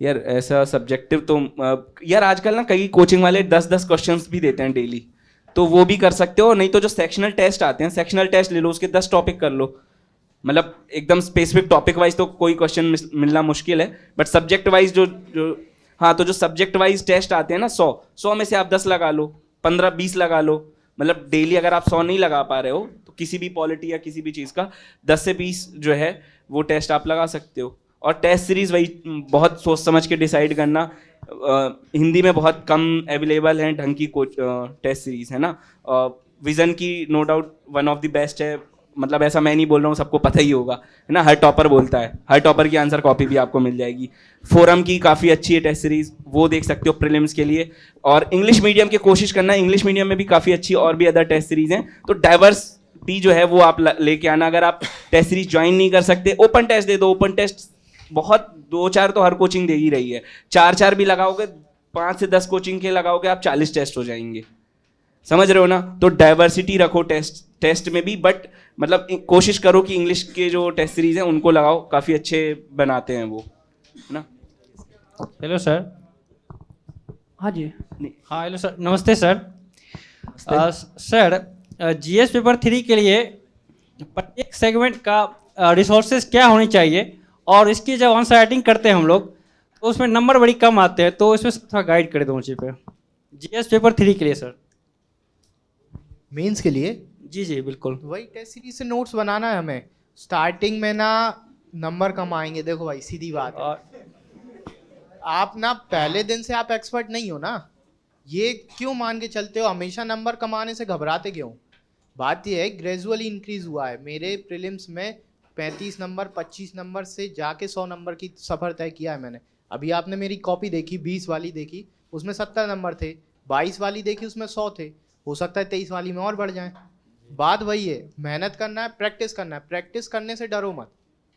यार ऐसा सब्जेक्टिव तो यार आजकल ना कई कोचिंग वाले 10-10 क्वेश्चंस भी देते हैं डेली, तो वो भी कर सकते हो। नहीं तो जो सेक्शनल टेस्ट आते हैं, सेक्शनल टेस्ट ले लो, उसके 10 टॉपिक कर लो। मतलब एकदम स्पेसिफिक टॉपिक वाइज तो कोई क्वेश्चन मिलना मुश्किल है, बट सब्जेक्ट वाइज जो हाँ, तो जो सब्जेक्ट वाइज टेस्ट आते हैं ना, 100 में से आप 10 लगा लो, 15-20 लगा लो। मतलब डेली अगर आप 100 नहीं लगा पा रहे हो तो किसी भी पॉलिटी या किसी भी चीज़ का 10 से 20 जो है वो टेस्ट आप लगा सकते हो। और टेस्ट सीरीज वही बहुत सोच समझ के डिसाइड करना। हिंदी में बहुत कम अवेलेबल हैं ढंग की टेस्ट सीरीज, है ना? विजन की no doubt one of the best है। मतलब ऐसा मैं नहीं बोल रहा हूँ, सबको पता ही होगा, है ना? हर टॉपर बोलता है, हर टॉपर की आंसर कॉपी भी आपको मिल जाएगी। फोरम की काफ़ी अच्छी है टेस्ट सीरीज, वो देख सकते हो प्रीलिम्स के लिए। और इंग्लिश मीडियम की कोशिश करना, इंग्लिश मीडियम में भी काफ़ी अच्छी और भी अदर टेस्ट सीरीज हैं। तो डाइवर्सिटी जो है वो आप लेके आना। अगर आप टेस्ट सीरीज ज्वाइन नहीं कर सकते, ओपन टेस्ट दे दो। ओपन टेस्ट बहुत 2-4 तो हर कोचिंग दे ही रही है। 4-4 भी लगाओगे, 5 से 10 कोचिंग के लगाओगे, आप 40 टेस्ट हो जाएंगे। समझ रहे हो ना? तो डाइवर्सिटी रखो टेस्ट में भी, बट मतलब कोशिश करो कि इंग्लिश के जो टेस्ट सीरीज हैं उनको लगाओ, काफ़ी अच्छे बनाते हैं वो, है ना? हेलो सर, हाँ जी। हाँ हेलो सर, नमस्ते सर। सर जीएस पेपर 3 के लिए प्रत्येक सेगमेंट का रिसोर्सेज क्या होनी चाहिए, और इसकी जब आंसर राइटिंग करते हैं हम लोग तो उसमें नंबर बड़ी कम आते हैं, तो इसमें थोड़ा गाइड कर दो मुझे पे जीएस पेपर 3 के लिए सर। मेंस के लिए जी जी बिल्कुल। वही टेस्ट सीरीज से नोट्स बनाना है हमें। स्टार्टिंग में ना नंबर कम आएंगे। देखो भाई सीधी बात है, और आप ना पहले दिन से आप एक्सपर्ट नहीं हो ना, ये क्यों मान के चलते हो हमेशा नंबर कमाने से घबराते क्यों? बात ये है ग्रेजुअली इंक्रीज हुआ है। मेरे प्रीलिम्स में 35 नंबर 25 नंबर से जाके 100 नंबर की सफ़र तय किया है मैंने। अभी आपने मेरी कॉपी देखी 20 वाली देखी, उसमें 70 नंबर थे। 22 वाली देखी उसमें 100 थे। हो सकता है 23 वाली में और बढ़ जाएं। बात वही है, मेहनत करना है, प्रैक्टिस करना है। प्रैक्टिस करने से डरो मत,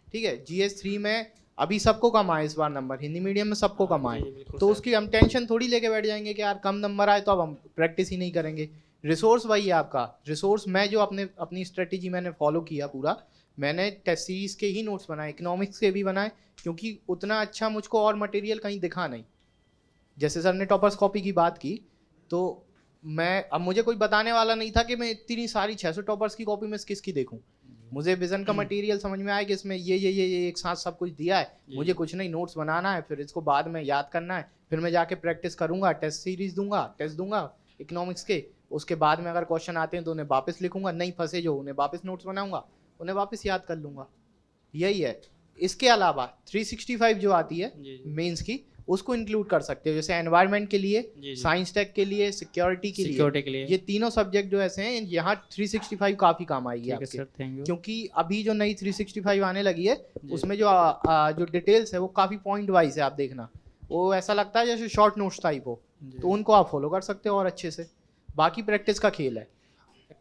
ठीक है। जीएस 3 में अभी सबको कम आए इस बार नंबर, हिंदी मीडियम में सबको कम आए, तो उसकी हम टेंशन थोड़ी लेके बैठ जाएंगे कि यार कम नंबर आए तो अब हम प्रैक्टिस ही नहीं करेंगे। रिसोर्स वही है आपका। रिसोर्स मैं जो अपनी स्ट्रेटेजी मैंने फॉलो किया पूरा, मैंने टेस्ट सीरीज के ही नोट्स बनाए, इकोनॉमिक्स के भी बनाए, क्योंकि उतना अच्छा मुझको और मटेरियल कहीं दिखा नहीं। जैसे सर ने टॉपर्स कॉपी की बात की, तो अब मुझे कोई बताने वाला नहीं था कि मैं इतनी सारी 600 टॉपर्स की कॉपी में किसकी देखूं। मुझे विजन का मटेरियल समझ में आया कि इसमें ये एक साथ सब कुछ दिया है, मुझे कुछ नहीं नोट्स बनाना है, फिर इसको बाद में याद करना है, फिर मैं जाके प्रैक्टिस करूंगा, टेस्ट सीरीज दूंगा, टेस्ट दूंगा इकोनॉमिक्स के। उसके बाद में अगर क्वेश्चन आते हैं तो उन्हें वापस लिखूंगा, नहीं फंसे जो उन्हें वापस नोट्स बनाऊंगा, उन्हें वापस याद कर लूंगा। यही है। इसके अलावा 365 जो आती है मेंस की, उसको इंक्लूड कर सकते हो। जैसे एनवायरनमेंट के लिए, साइंस टेक के लिए, सिक्योरिटी के लिए, ये तीनों सब्जेक्ट जो ऐसे हैं, यहाँ 365 काफी काम आएगी आपके। Sir thank you. क्योंकि अभी जो नई 365 आने लगी है, उसमें जो डिटेल्स है वो काफी पॉइंट वाइज है। आप देखना, वो ऐसा लगता है जैसे शॉर्ट नोट्स टाइप हो, तो उनको आप फॉलो कर सकते हो और अच्छे से। बाकी प्रैक्टिस का खेल है,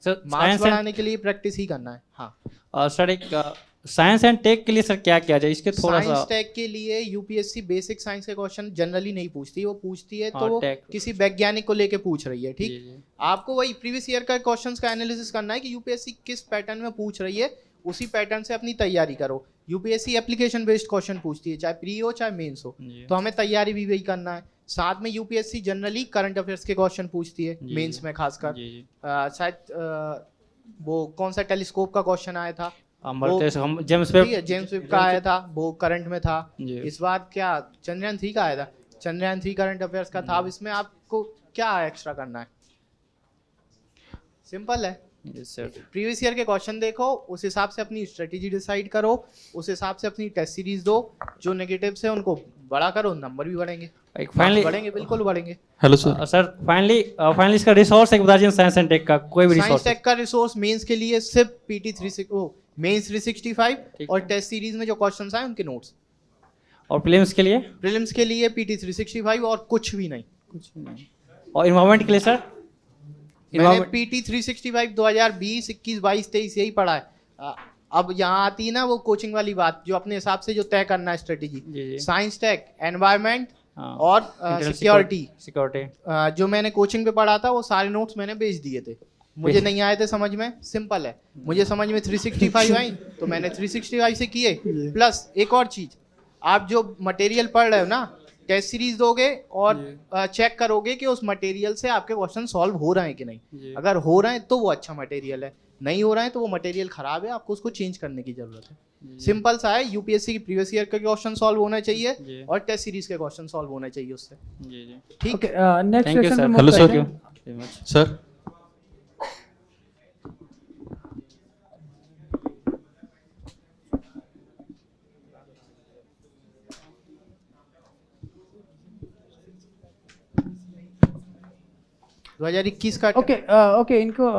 सर मार्क्स बढ़ाने के लिए प्रैक्टिस ही करना है। हाँ सर, एक साइंस एंड टेक के लिए सर क्या क्या जाए, इसके थोड़ा सा। साइंस टेक के लिए यूपीएससी बेसिक साइंस के क्वेश्चन जनरली नहीं पूछती, वो पूछती है तो हाँ, वो टेक। किसी वैज्ञानिक को लेके पूछ रही है, जी, ठीक। जी। आपको वही प्रीवियस ईयर का क्वेश्चंस का एनालिसिस करना है कि यूपीएससी किस पैटर्न में पूछ रही है, उसी पैटर्न से अपनी तैयारी करो। यूपीएससी एप्लीकेशन बेस्ड क्वेश्चन पूछती है, चाहे प्री हो चाहे मेंस हो, तो हमें तैयारी भी वही करना है। साथ में यूपीएससी जनरली करंट अफेयर्स के क्वेश्चन पूछती है, मेंस में खासकर। शायद वो कौन सा टेलीस्कोप का क्वेश्चन आया था, जेम्स वेब का आया था, वो करंट में था। जी। इस बार क्या चंद्रयान 3 का आया था, चंद्रयान 3 करंट अफेयर्स का था। अब इसमें आपको क्या एक्स्ट्रा करना है, सिंपल है। प्रीवियस ईयर के क्वेश्चन देखो, उस हिसाब से अपनी स्ट्रेटेजी डिसाइड करो, उस हिसाब से अपनी टेस्ट सीरीज दो। जो नेगेटिव्स है उनको बड़ा करो, नंबर भी बढ़ेंगे, एक फाइनली बढ़ेंगे, बिल्कुल बढ़ेंगे। Hello sir. सर फाइनली इसका रिसोर्स एक बता दीजिए, साइंस एंड टेक का कोई भी साइंस रिसोर्स। टेक का रिसोर्स मेंस के लिए सिर्फ पीटी 36 मेंस 365 और टेस्ट सीरीज में जो क्वेश्चंस आए उनके नोट्स। और प्रीलिम्स के लिए प्रीलिम्स के लिए पीटी 365 और कुछ भी नहीं। और इन्वायरमेंट के लिए सर मैंने पीटी 365 2020 21 22 23 यही पढ़ा है। अब यहाँ आती है ना वो कोचिंग वाली बात, जो अपने हिसाब से जो तय करना है स्ट्रेटेजी। साइंस टेक, एनवायरमेंट और सिक्योरिटी जो मैंने कोचिंग पे पढ़ा था, वो सारे नोट्स मैंने भेज दिए थे। मुझे नहीं आए थे समझ में, सिंपल है। मुझे समझ में 365 आई तो मैंने 365 से किए। प्लस एक और चीज, आप जो मटेरियल पढ़ रहे हो ना, टेस्ट सीरीज दोगे और चेक करोगे कि उस मटेरियल से आपके क्वेश्चन सॉल्व हो रहे हैं कि नहीं। अगर हो रहे हैं तो वो अच्छा मटेरियल है, नहीं हो रहा है तो वो मटेरियल खराब है, आपको उसको चेंज करने की जरूरत है। सिंपल सा है। यूपीएससी की प्रीवियस ईयर के क्वेश्चन सॉल्व होना चाहिए और टेस्ट सीरीज के क्वेश्चन सॉल्व होने चाहिए उससे। ठीक है, next thank you question sir. पे हेलो move सर। करते हैं। सर दो 2021 का ओके इनको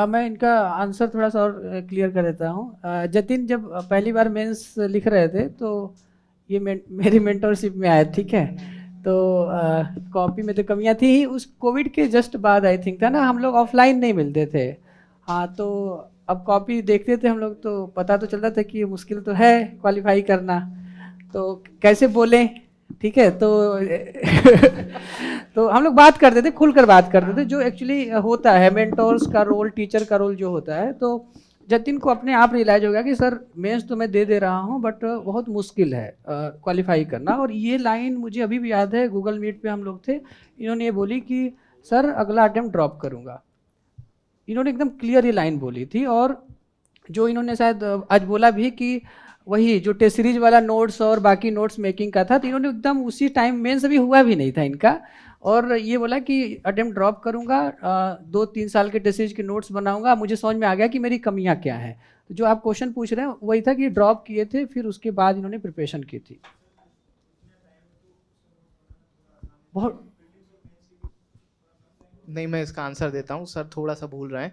मैं इनका आंसर थोड़ा सा और क्लियर कर देता हूँ। जतिन जब पहली बार मेंस लिख रहे थे तो ये मेरी मेंटरशिप में आए, ठीक है। तो कॉपी में तो कमियां थी ही, उस कोविड के जस्ट बाद आई थिंक था ना, हम लोग ऑफलाइन नहीं मिलते थे। हाँ, तो अब कॉपी देखते थे हम लोग तो पता तो चलता था कि ये मुश्किल तो है क्वालिफाई करना, तो कैसे बोलें, ठीक है। तो तो हम लोग बात करते थे, खुलकर बात करते थे, जो एक्चुअली होता है मेंटोर्स का रोल, टीचर का रोल जो होता है। तो जतिन को अपने आप रियलाइज हो गया कि सर मेंस तो मैं दे रहा हूँ बट बहुत मुश्किल है क्वालिफाई करना। और ये लाइन मुझे अभी भी याद है, गूगल मीट पे हम लोग थे, इन्होंने ये बोली कि सर अगला अटेम्प्ट ड्रॉप करूँगा। इन्होंने एकदम क्लियर ये लाइन बोली थी। और जो इन्होंने शायद आज बोला भी कि वही जो टेस्ट सीरीज वाला नोट्स और बाकी नोट्स मेकिंग का था, तो इन्होंने एकदम उसी टाइम मेंस अभी हुआ भी नहीं था इनका, और ये बोला कि अटेम्प्ट ड्रॉप करूँगा, 2-3 साल के टेस्ट सीरीज के नोट्स बनाऊंगा, मुझे समझ में आ गया कि मेरी कमियां क्या हैं। तो जो आप क्वेश्चन पूछ रहे हैं वही था कि ड्रॉप किए थे, फिर उसके बाद इन्होंने प्रिपरेशन की थी। बहुत नहीं, मैं इसका आंसर देता हूँ सर, थोड़ा सा भूल रहे हैं।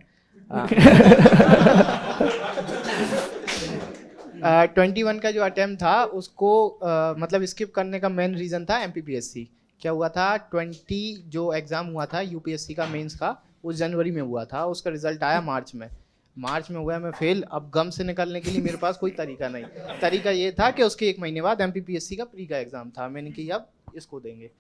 21 का जो अटेम्प्ट था उसको मतलब स्किप करने का मेन रीज़न था MPPSC। क्या हुआ था, 20 जो एग्ज़ाम हुआ था UPSC का मेंस का, वो जनवरी में हुआ था, उसका रिजल्ट आया मार्च में हुआ मैं फेल। अब गम से निकलने के लिए मेरे पास कोई तरीका नहीं। तरीका ये था कि उसके 1 महीने बाद MPPSC का प्री का एग्ज़ाम था। मैंने कि अब इसको देंगे,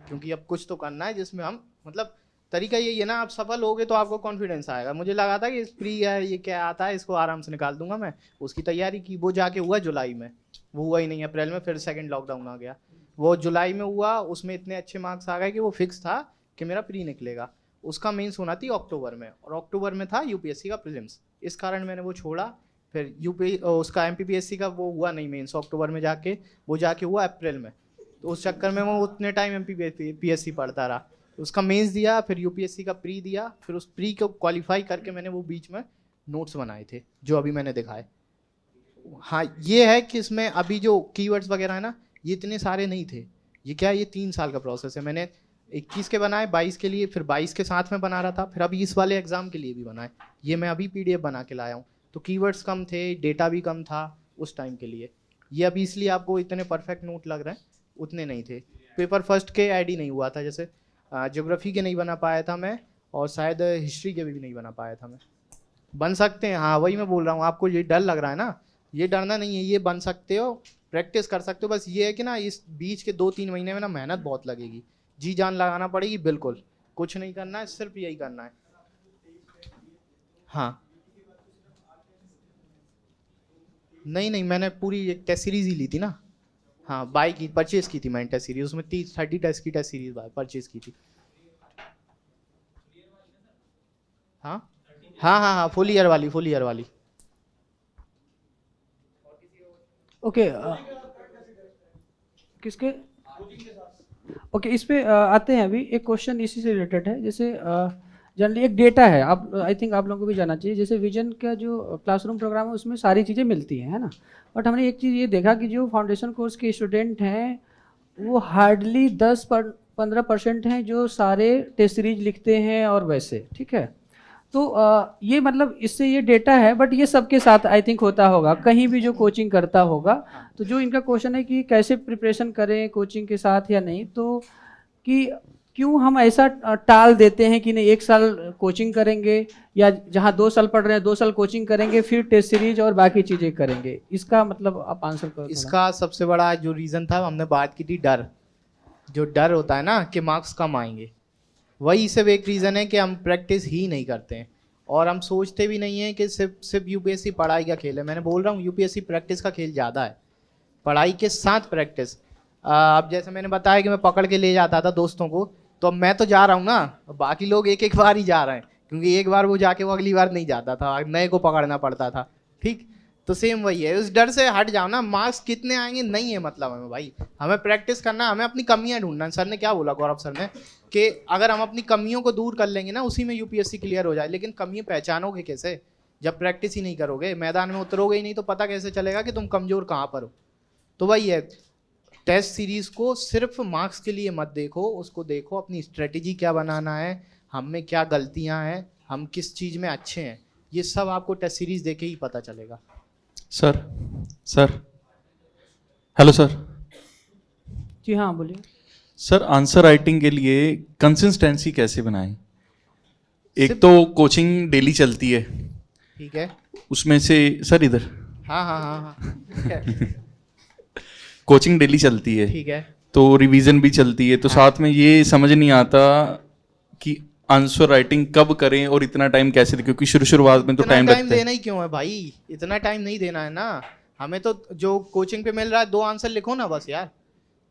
क्योंकि अब कुछ तो करना है जिसमें हम मतलब तरीका यही है ना, आप सफल होगे तो आपको कॉन्फिडेंस आएगा। मुझे लगा था कि प्री है, ये क्या आता है, इसको आराम से निकाल दूंगा मैं। उसकी तैयारी की, वो जाके हुआ जुलाई में, वो हुआ ही नहीं अप्रैल में, फिर सेकंड लॉकडाउन आ गया। वो जुलाई में हुआ, उसमें इतने अच्छे मार्क्स आ गए कि वो फिक्स था कि मेरा प्री निकलेगा। उसका मेंस होना थी अक्टूबर में, और अक्टूबर में था UPSC का प्रीलिम्स। इस कारण मैंने वो छोड़ा। फिर उसका MPPSC का वो हुआ नहीं मेंस अक्टूबर में जाके, वो जाके हुआ अप्रैल में। तो उस चक्कर में मैं उतने टाइम MPPSC पढ़ता रहा। उसका मेंस दिया, फिर UPSC का प्री दिया, फिर उस प्री को क्वालिफाई करके मैंने वो बीच में नोट्स बनाए थे जो अभी मैंने दिखाए। हाँ, ये है कि इसमें अभी जो कीवर्ड्स वगैरह है ना, ये इतने सारे नहीं थे। ये क्या है, ये 3 साल का प्रोसेस है। मैंने 21 के बनाए, 22 के लिए, फिर 22 के साथ में बना रहा था, फिर अभी इस वाले एग्जाम के लिए भी बनाए। ये मैं अभी PDF बना के लाया हूँ। तो कीवर्ड्स कम थे, डेटा भी कम था उस टाइम के लिए। ये अभी इसलिए आपको इतने परफेक्ट नोट लग रहे हैं, उतने नहीं थे। पेपर फर्स्ट के ID नहीं हुआ था, जैसे ज्योग्राफी के नहीं बना पाया था मैं, और शायद हिस्ट्री के भी नहीं बना पाया था मैं। बन सकते हैं, हाँ वही मैं बोल रहा हूँ। आपको ये डर लग रहा है ना, ये डरना नहीं है, ये बन सकते हो, प्रैक्टिस कर सकते हो। बस ये है कि ना इस बीच के 2-3 महीने में ना मेहनत बहुत लगेगी, जी जान लगाना पड़ेगी। बिल्कुल कुछ नहीं करना है, सिर्फ यही करना है। हाँ, नहीं, मैंने पूरी एक टेस्ट सीरीज ही ली थी ना। हाँ, बाई की, परचेज की थी मैंने टेस्ट सीरीज, उसमें 30 टेस्ट की टेस्ट सीरीज परचेज की थी। हाँ, फुल ईयर वाली। ओके, किसके ओके, इस पे आते हैं। अभी एक क्वेश्चन इसी से रिलेटेड है। जैसे जनरली एक डेटा है, आप आई थिंक आप लोगों को भी जाना चाहिए। जैसे विजन का जो क्लासरूम प्रोग्राम है उसमें सारी चीज़ें मिलती हैं, है ना। बट हमने एक चीज़ ये देखा कि जो फाउंडेशन कोर्स के स्टूडेंट हैं वो हार्डली 10-15% हैं जो सारे टेस्ट सीरीज लिखते हैं और वैसे, ठीक है। तो ये मतलब इससे ये डेटा है, बट ये सबके साथ आई थिंक होता होगा, कहीं भी जो कोचिंग करता होगा। तो जो इनका क्वेश्चन है कि कैसे प्रिपरेशन करें कोचिंग के साथ या नहीं, तो कि क्यों हम ऐसा टाल देते हैं कि नहीं 1 साल कोचिंग करेंगे, या जहाँ 2 साल पढ़ रहे हैं 2 साल कोचिंग करेंगे, फिर टेस्ट सीरीज और बाकी चीज़ें करेंगे। इसका मतलब आप आंसर करो। इसका सबसे बड़ा जो रीज़न था, हमने बात की थी डर। जो डर होता है ना कि मार्क्स कम आएंगे, वही सिर्फ एक रीज़न है कि हम प्रैक्टिस ही नहीं करते हैं, और हम सोचते भी नहीं हैं कि सिर्फ UPSC पढ़ाई का खेल है। मैंने बोल रहा हूँ UPSC प्रैक्टिस का खेल ज़्यादा है, पढ़ाई के साथ प्रैक्टिस। अब जैसे मैंने बताया कि मैं पकड़ के ले जाता था दोस्तों को, तो अब मैं तो जा रहा हूँ ना, बाकी लोग एक बार ही जा रहे हैं, क्योंकि एक बार वो जाके वो अगली बार नहीं जाता था, नए को पकड़ना पड़ता था। ठीक, तो सेम वही है। उस डर से हट जाओ ना, मार्क्स कितने आएंगे नहीं है मतलब हमें भाई, हमें प्रैक्टिस करना, हमें अपनी कमियां ढूंढना। सर ने क्या बोला, गौरव सर ने, कि अगर हम अपनी कमियों को दूर कर लेंगे ना, उसी में UPSC क्लियर हो जाए। लेकिन कमियां पहचानोगे कैसे, जब प्रैक्टिस ही नहीं करोगे, मैदान में उतरोगे ही नहीं, तो पता कैसे चलेगा कि तुम कमज़ोर कहाँ पर हो। तो वही है, टेस्ट सीरीज़ को सिर्फ मार्क्स के लिए मत देखो, उसको देखो अपनी स्ट्रेटेजी क्या बनाना है, हम में क्या गलतियाँ हैं, हम किस चीज़ में अच्छे हैं, ये सब आपको टेस्ट सीरीज़ देके ही पता चलेगा। Sir hello sir. जी हाँ, बोलिए सर, आंसर राइटिंग के लिए कंसिस्टेंसी कैसे बनाएं? एक तो कोचिंग डेली चलती है, ठीक है, उसमें से सर इधर, हाँ, कोचिंग डेली चलती है, ठीक है, तो रिवीजन भी चलती है, तो साथ में ये समझ नहीं आता कि आंसर राइटिंग कब करें और इतना टाइम कैसे दें, क्योंकि शुरुआत में तो इतना टाइम टाइम लगता है। देना ही क्यों है भाई, इतना टाइम नहीं देना है ना हमें। तो जो कोचिंग पे मिल रहा है 2 आंसर लिखो ना बस यार,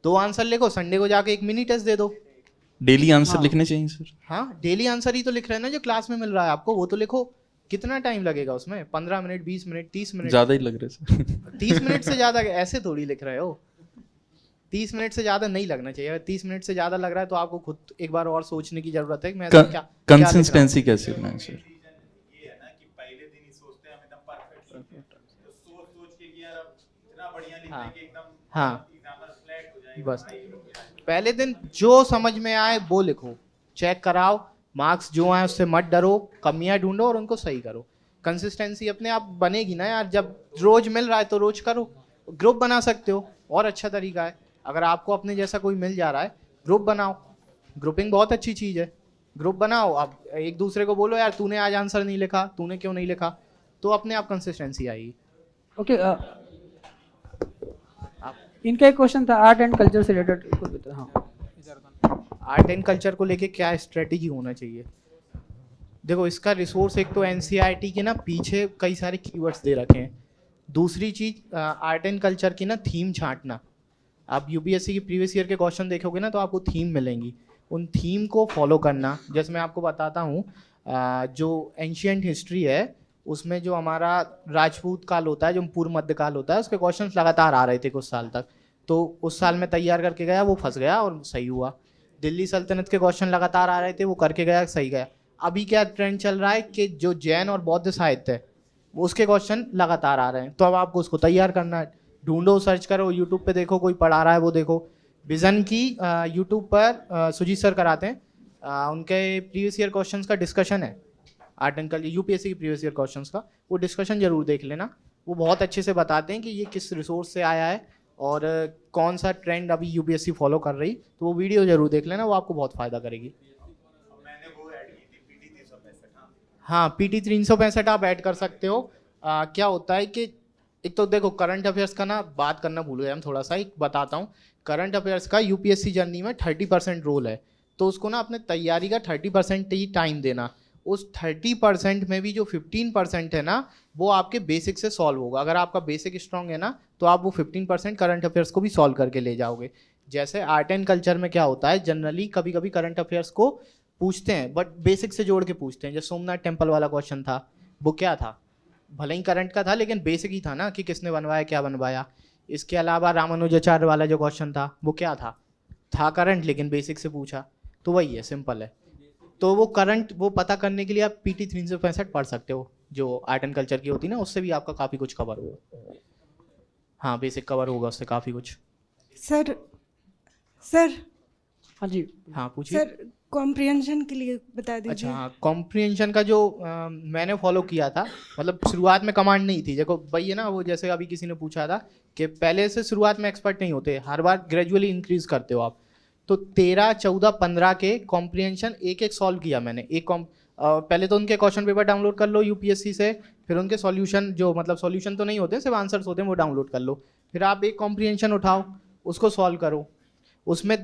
2 आंसर लिखो, संडे को जाके एक मिनी टेस्ट दे दो। डेली आंसर हाँ। लिखने चाहिए सर? हाँ डेली आंसर ही तो लिख रहे हैं ना जो क्लास में मिल रहा है आपको, वो तो लिखो। कितना टाइम लगेगा उसमें, 15 मिनट, 20 मिनट, 30 मिनट? ज्यादा ही लग रहा है सर। 30 मिनट से ज्यादा ऐसे थोड़ी लिख रहे हो, 30 मिनट से ज्यादा नहीं लगना चाहिए। अगर 30 मिनट से ज्यादा लग रहा है तो आपको खुद एक बार और सोचने की जरूरत है कि मैं ऐसा क्या कंसिस्टेंसी कैसे बनाए सर? ये है ना कि पहले दिन ही सोचते हैं हम एकदम परफेक्ट लिखें, तो सोच सोच के कि यार अब इतना बढ़िया लिख हाँ। लें कि एकदम हाँ एग्जामिनर फ्लैट हो जाएगा। बस पहले दिन जो समझ में आए वो लिखो, चेक कराओ, मार्क्स जो आए उससे मत डरो, कमियां ढूंढो और उनको सही करो। कंसिस्टेंसी अपने आप बनेगी ना यार, जब रोज मिल रहा है तो रोज करो। ग्रुप बना सकते हो और अच्छा तरीका है, अगर आपको अपने जैसा कोई मिल जा रहा है ग्रुप बनाओ, ग्रुपिंग बहुत अच्छी चीज़ है। ग्रुप बनाओ, अब एक दूसरे को बोलो यार तूने आज आंसर नहीं लिखा, तूने क्यों नहीं लिखा, तो अपने आप कंसिस्टेंसी आएगी। ओके इनका एक क्वेश्चन था आर्ट एंड कल्चर से रिलेटेड। हाँ आर्ट एंड कल्चर को लेके क्या स्ट्रेटेजी होना चाहिए? देखो इसका रिसोर्स एक तो एनसीईआरटी के ना पीछे कई सारे कीवर्ड्स दे रखे हैं। दूसरी चीज आर्ट एंड कल्चर की ना थीम छांटना। आप यूपीएससी की प्रीवियस ईयर के क्वेश्चन देखोगे ना तो आपको थीम मिलेंगी, उन थीम को फॉलो करना। जैसे मैं आपको बताता हूँ जो एंशियंट हिस्ट्री है उसमें जो हमारा राजपूत काल होता है, जो पूर्व मध्य काल होता है, उसके क्वेश्चंस लगातार आ रहे थे कुछ साल तक, तो उस साल में तैयार करके गया, वो फंस गया और सही हुआ। दिल्ली सल्तनत के क्वेश्चन लगातार आ रहे थे, वो करके गया, सही गया। अभी क्या ट्रेंड चल रहा है कि जो जैन और बौद्ध साहित्य है वो उसके क्वेश्चन लगातार आ रहे हैं, तो अब आपको उसको तैयार करना है। ढूंढो, सर्च करो, यूट्यूब पे देखो कोई पढ़ा रहा है वो देखो। विजन की यूट्यूब पर सुजीत सर कराते हैं, उनके प्रीवियस ईयर क्वेश्चंस का डिस्कशन है, आर्ट एंड कल्चर यूपीएससी की प्रीवियस ईयर क्वेश्चंस का, वो डिस्कशन जरूर देख लेना। वो बहुत अच्छे से बताते हैं कि ये किस रिसोर्स से आया है और कौन सा ट्रेंड अभी यूपीएससी फॉलो कर रही, तो वो वीडियो जरूर देख लेना, वो आपको बहुत फायदा करेगी। हाँ PT 365 आप ऐड कर सकते हो। क्या होता है कि एक तो देखो करंट अफेयर्स का ना बात करना भूल गए हम, थोड़ा सा एक बताता हूँ। करंट अफेयर्स का यूपीएससी जर्नी में 30% रोल है, तो उसको ना अपने तैयारी का 30% ही टाइम देना। उस 30% में भी जो 15% है ना वो आपके बेसिक से सॉल्व होगा। अगर आपका बेसिक स्ट्रांग है ना तो आप वो 15% करंट अफेयर्स को भी सॉल्व करके ले जाओगे। जैसे आर्ट एंड कल्चर में क्या होता है, जनरली कभी कभी करंट अफेयर्स को पूछते हैं बट बेसिक से जोड़ के पूछते हैं। जैसे सोमनाथ टेम्पल वाला क्वेश्चन था, वो क्या था, भले ही करंट का था लेकिन बेसिक ही था ना कि किसने बनवाया, क्या बनवाया। इसके अलावा रामानुजाचार्य वाला जो क्वेश्चन था वो क्या था करंट लेकिन बेसिक से पूछा, तो वही है, सिंपल है। तो वो करंट वो पता करने के लिए आप PT 365 पढ़ सकते हो, जो आर्ट एंड कल्चर की होती है ना, उससे भी आपका काफ़ी कुछ कवर होगा। हाँ बेसिक कवर होगा उससे काफ़ी कुछ। सर हाँ जी हाँ पूछिए। सर कॉम्प्रिहेंशन के लिए बता दीजिए। अच्छा हाँ, कॉम्प्रिहेंशन का जो मैंने फॉलो किया था, मतलब शुरुआत में कमांड नहीं थी। देखो भाई है ना, वो जैसे अभी किसी ने पूछा था कि पहले से शुरुआत में एक्सपर्ट नहीं होते, हर बार ग्रेजुअली इंक्रीज करते हो आप। तो 13, 14, 15 के कॉम्प्रिहेंशन एक एक सॉल्व किया मैंने। पहले तो उनके क्वेश्चन पेपर डाउनलोड कर लो यूपीएससी से, फिर उनके सॉल्यूशन, जो मतलब सॉल्यूशन तो नहीं होते सिर्फ आंसर्स होते हैं, वो डाउनलोड कर लो। फिर आप एक कॉम्प्रिहेंशन उठाओ, उसको सॉल्व करो, उसमें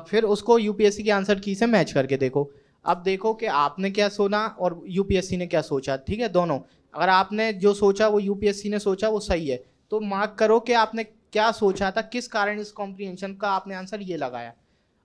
फिर उसको यूपीएससी के आंसर की से मैच करके देखो। अब देखो कि आपने क्या सोचा और यूपीएससी ने क्या सोचा, ठीक है दोनों। अगर आपने जो सोचा वो यूपीएससी ने सोचा वो सही है, तो मार्क करो कि आपने क्या सोचा था, किस कारण इस कॉम्प्रिहेंशन का आपने आंसर ये लगाया।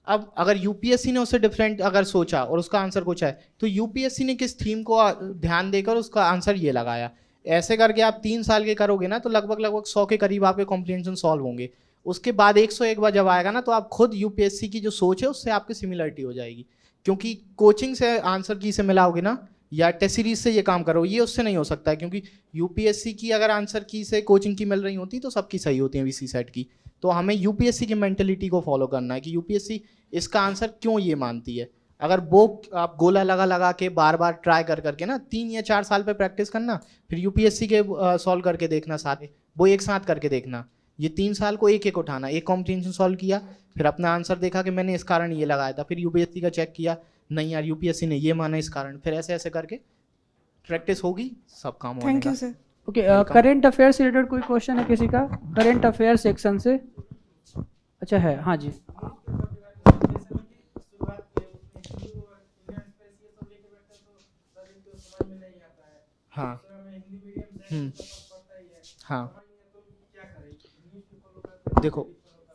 अब अगर यूपीएससी ने उससे डिफरेंट अगर सोचा और उसका आंसर कुछ है, तो यूपीएससी ने किस थीम को ध्यान देकर उसका आंसर ये लगाया। ऐसे करके आप 3 साल के करोगे ना तो लगभग 100 के करीब आपके कॉम्प्रिहेंशन सॉल्व होंगे। उसके बाद 101 बार जब आएगा ना तो आप खुद यूपीएससी की जो सोच है उससे आपकी सिमिलरिटी हो जाएगी। क्योंकि कोचिंग से आंसर की से मिलाओगे ना या टेस्ट सीरीज से ये काम करो, ये उससे नहीं हो सकता है। क्योंकि यूपीएससी की अगर आंसर की से कोचिंग की मिल रही होती तो सबकी सही होती है वीसी सेट की। तो हमें यूपीएससी की मेंटेलिटी को फॉलो करना है कि यूपीएससी इसका आंसर क्यों ये मानती है। अगर वो आप गोला लगा के बार बार ट्राई करके ना 3 या 4 साल पे प्रैक्टिस करना, फिर यूपीएससी के सॉल्व करके देखना, सारे वो एक साथ करके देखना। ये 3 साल को एक एक उठाना, एक कॉम्प्रिहेंशन सॉल्व किया, फिर अपना आंसर देखा कि मैंने इस कारण ये लगाया था, फिर यूपीएससी का चेक किया, नहीं यार यूपीएससी ने ये माना इस कारण, फिर ऐसे ऐसे करके प्रैक्टिस होगी, सब काम होगा। Thank you sir. Okay current affair से रिलेटेड कोई क्वेश्चन है किसी का, करंट अफेयर सेक्शन से? अच्छा है, हाँ जी। हाँ हाँ देखो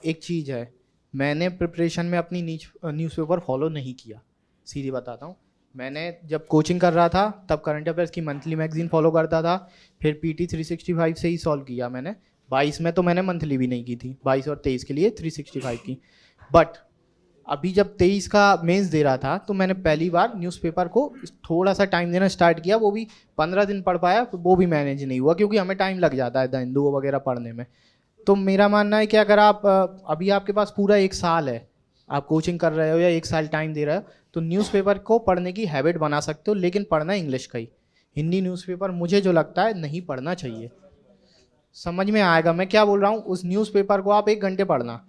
एक चीज़ है, मैंने प्रिपरेशन में अपनी न्यूज़पेपर फॉलो नहीं किया, सीधी बताता हूँ। मैंने जब कोचिंग कर रहा था तब करंट अफेयर्स की मंथली मैगजीन फॉलो करता था, फिर पीटी 365 से ही सॉल्व किया मैंने। 22 में तो मैंने मंथली भी नहीं की थी, 22 और 23 के लिए 365 की। बट अभी जब 23 का मेंस दे रहा था तो मैंने पहली बार न्यूज़पेपर को थोड़ा सा टाइम देना स्टार्ट किया, वो भी 15 दिन पढ़ पाया, वो भी मैनेज नहीं हुआ क्योंकि हमें टाइम लग जाता है द हिंदू वगैरह पढ़ने में। तो मेरा मानना है कि अगर आप अभी आपके पास पूरा 1 साल है, आप कोचिंग कर रहे हो या 1 साल टाइम दे रहे हो, तो न्यूज़पेपर को पढ़ने की हैबिट बना सकते हो, लेकिन पढ़ना इंग्लिश का ही। हिंदी न्यूज़पेपर मुझे जो लगता है नहीं पढ़ना चाहिए। समझ में आएगा मैं क्या बोल रहा हूँ? उस न्यूज़पेपर को आप 1 घंटे पढ़ना,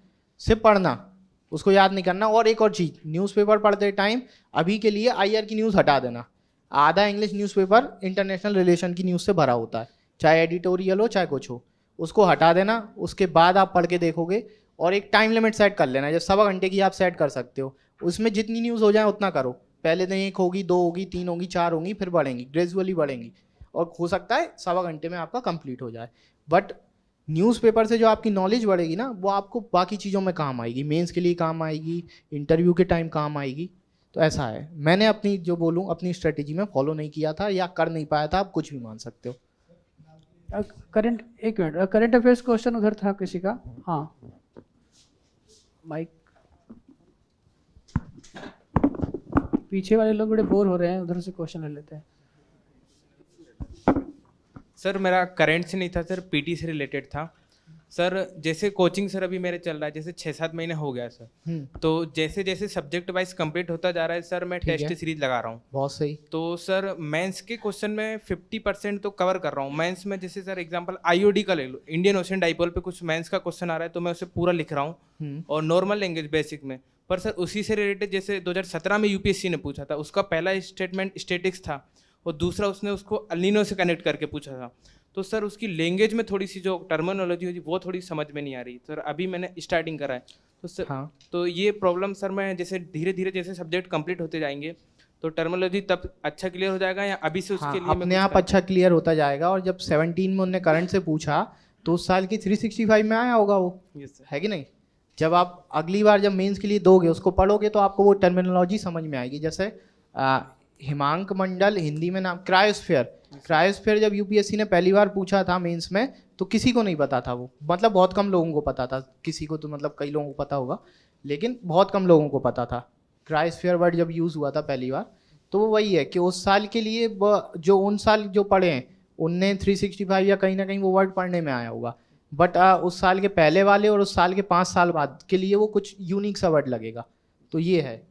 सिर्फ पढ़ना, उसको याद नहीं करना। और एक और चीज़, न्यूज़पेपर पढ़ते टाइम अभी के लिए आईआर की न्यूज़ हटा देना। आधा इंग्लिश न्यूज़पेपर इंटरनेशनल रिलेशन की न्यूज़ से भरा होता है, चाहे एडिटोरियल हो चाहे कुछ हो, उसको हटा देना। उसके बाद आप पढ़ के देखोगे, और एक टाइम लिमिट सेट कर लेना, जब 1.25 घंटे की आप सेट कर सकते हो। उसमें जितनी न्यूज़ हो जाए उतना करो, पहले दिन 1 होगी, 2 होगी, 3 होगी, 4 होंगी, फिर बढ़ेंगी, ग्रेजुअली बढ़ेंगी, और हो सकता है 1.25 घंटे में आपका कंप्लीट हो जाए। बट न्यूज़पेपर से जो आपकी नॉलेज बढ़ेगी ना, वो आपको बाकी चीज़ों में काम आएगी, मेंस के लिए काम आएगी, इंटरव्यू के टाइम काम आएगी। तो ऐसा है, मैंने अपनी जो बोलूँ अपनी स्ट्रेटेजी में फॉलो नहीं किया था या कर नहीं पाया था, आप कुछ भी मान सकते हो। करंट, एक मिनट, करंट अफेयर्स क्वेश्चन उधर था किसी का? हाँ, माइक। पीछे वाले लोग बड़े बोर हो रहे हैं, उधर से क्वेश्चन ले लेते हैं। सर मेरा करंट से नहीं था सर, पीटी से रिलेटेड था सर। जैसे कोचिंग सर अभी मेरे चल रहा है, जैसे 6-7 महीने हो गया सर, तो जैसे जैसे सब्जेक्ट वाइज कंप्लीट होता जा रहा है सर, मैं टेस्ट सीरीज लगा रहा हूँ। बहुत सही। तो सर मेंस के क्वेश्चन में 50% तो कवर कर रहा हूँ। मेंस में जैसे सर एग्जांपल आईओडी का ले लो, इंडियन ओशन डाइपोल पे कुछ मेंस का क्वेश्चन आ रहा है, तो मैं उसे पूरा लिख रहा हूँ, और नॉर्मल लैंग्वेज बेसिक में। पर सर उसी से रिलेटेड जैसे 2017 में यूपीएससी ने पूछा था, उसका पहला स्टेटमेंट स्टेटिक्स था, और दूसरा उसने उसको अलिनो से कनेक्ट करके पूछा था। तो सर उसकी लैंग्वेज में थोड़ी सी जो टर्मिनोलॉजी होती वो थोड़ी समझ में नहीं आ रही सर, अभी मैंने स्टार्टिंग करा है। तो सर तो ये प्रॉब्लम सर, मैं जैसे धीरे धीरे जैसे सब्जेक्ट कंप्लीट होते जाएंगे तो टर्मिनोलॉजी तब अच्छा क्लियर हो जाएगा, या अभी से उसके लिए अपने आप अच्छा क्लियर होता जाएगा। और जब 17 में उन्होंने करंट से पूछा तो उस साल की 365 में आया होगा वो, है कि नहीं? जब आप अगली बार जब मेंस के लिए दोगे, उसको पढ़ोगे, तो आपको वो टर्मिनोलॉजी समझ में आएगी। जैसे हिमांक मंडल, हिंदी में नाम क्रायोस्फीयर जब यूपीएससी ने पहली बार पूछा था मेंस में, तो किसी को नहीं पता था वो, मतलब बहुत कम लोगों को पता था। किसी को तो मतलब कई लोगों को पता होगा, लेकिन बहुत कम लोगों को पता था। क्रायोस्फीयर वर्ड जब यूज़ हुआ था पहली बार, तो वो वही है कि उस साल के लिए जो उन साल जो पढ़े हैं उनने 365 या कहीं ना कहीं वो वर्ड पढ़ने में आया होगा। बट उस साल के पहले वाले और उस साल के 5 साल बाद के लिए वो कुछ यूनिक सा वर्ड लगेगा। तो ये है,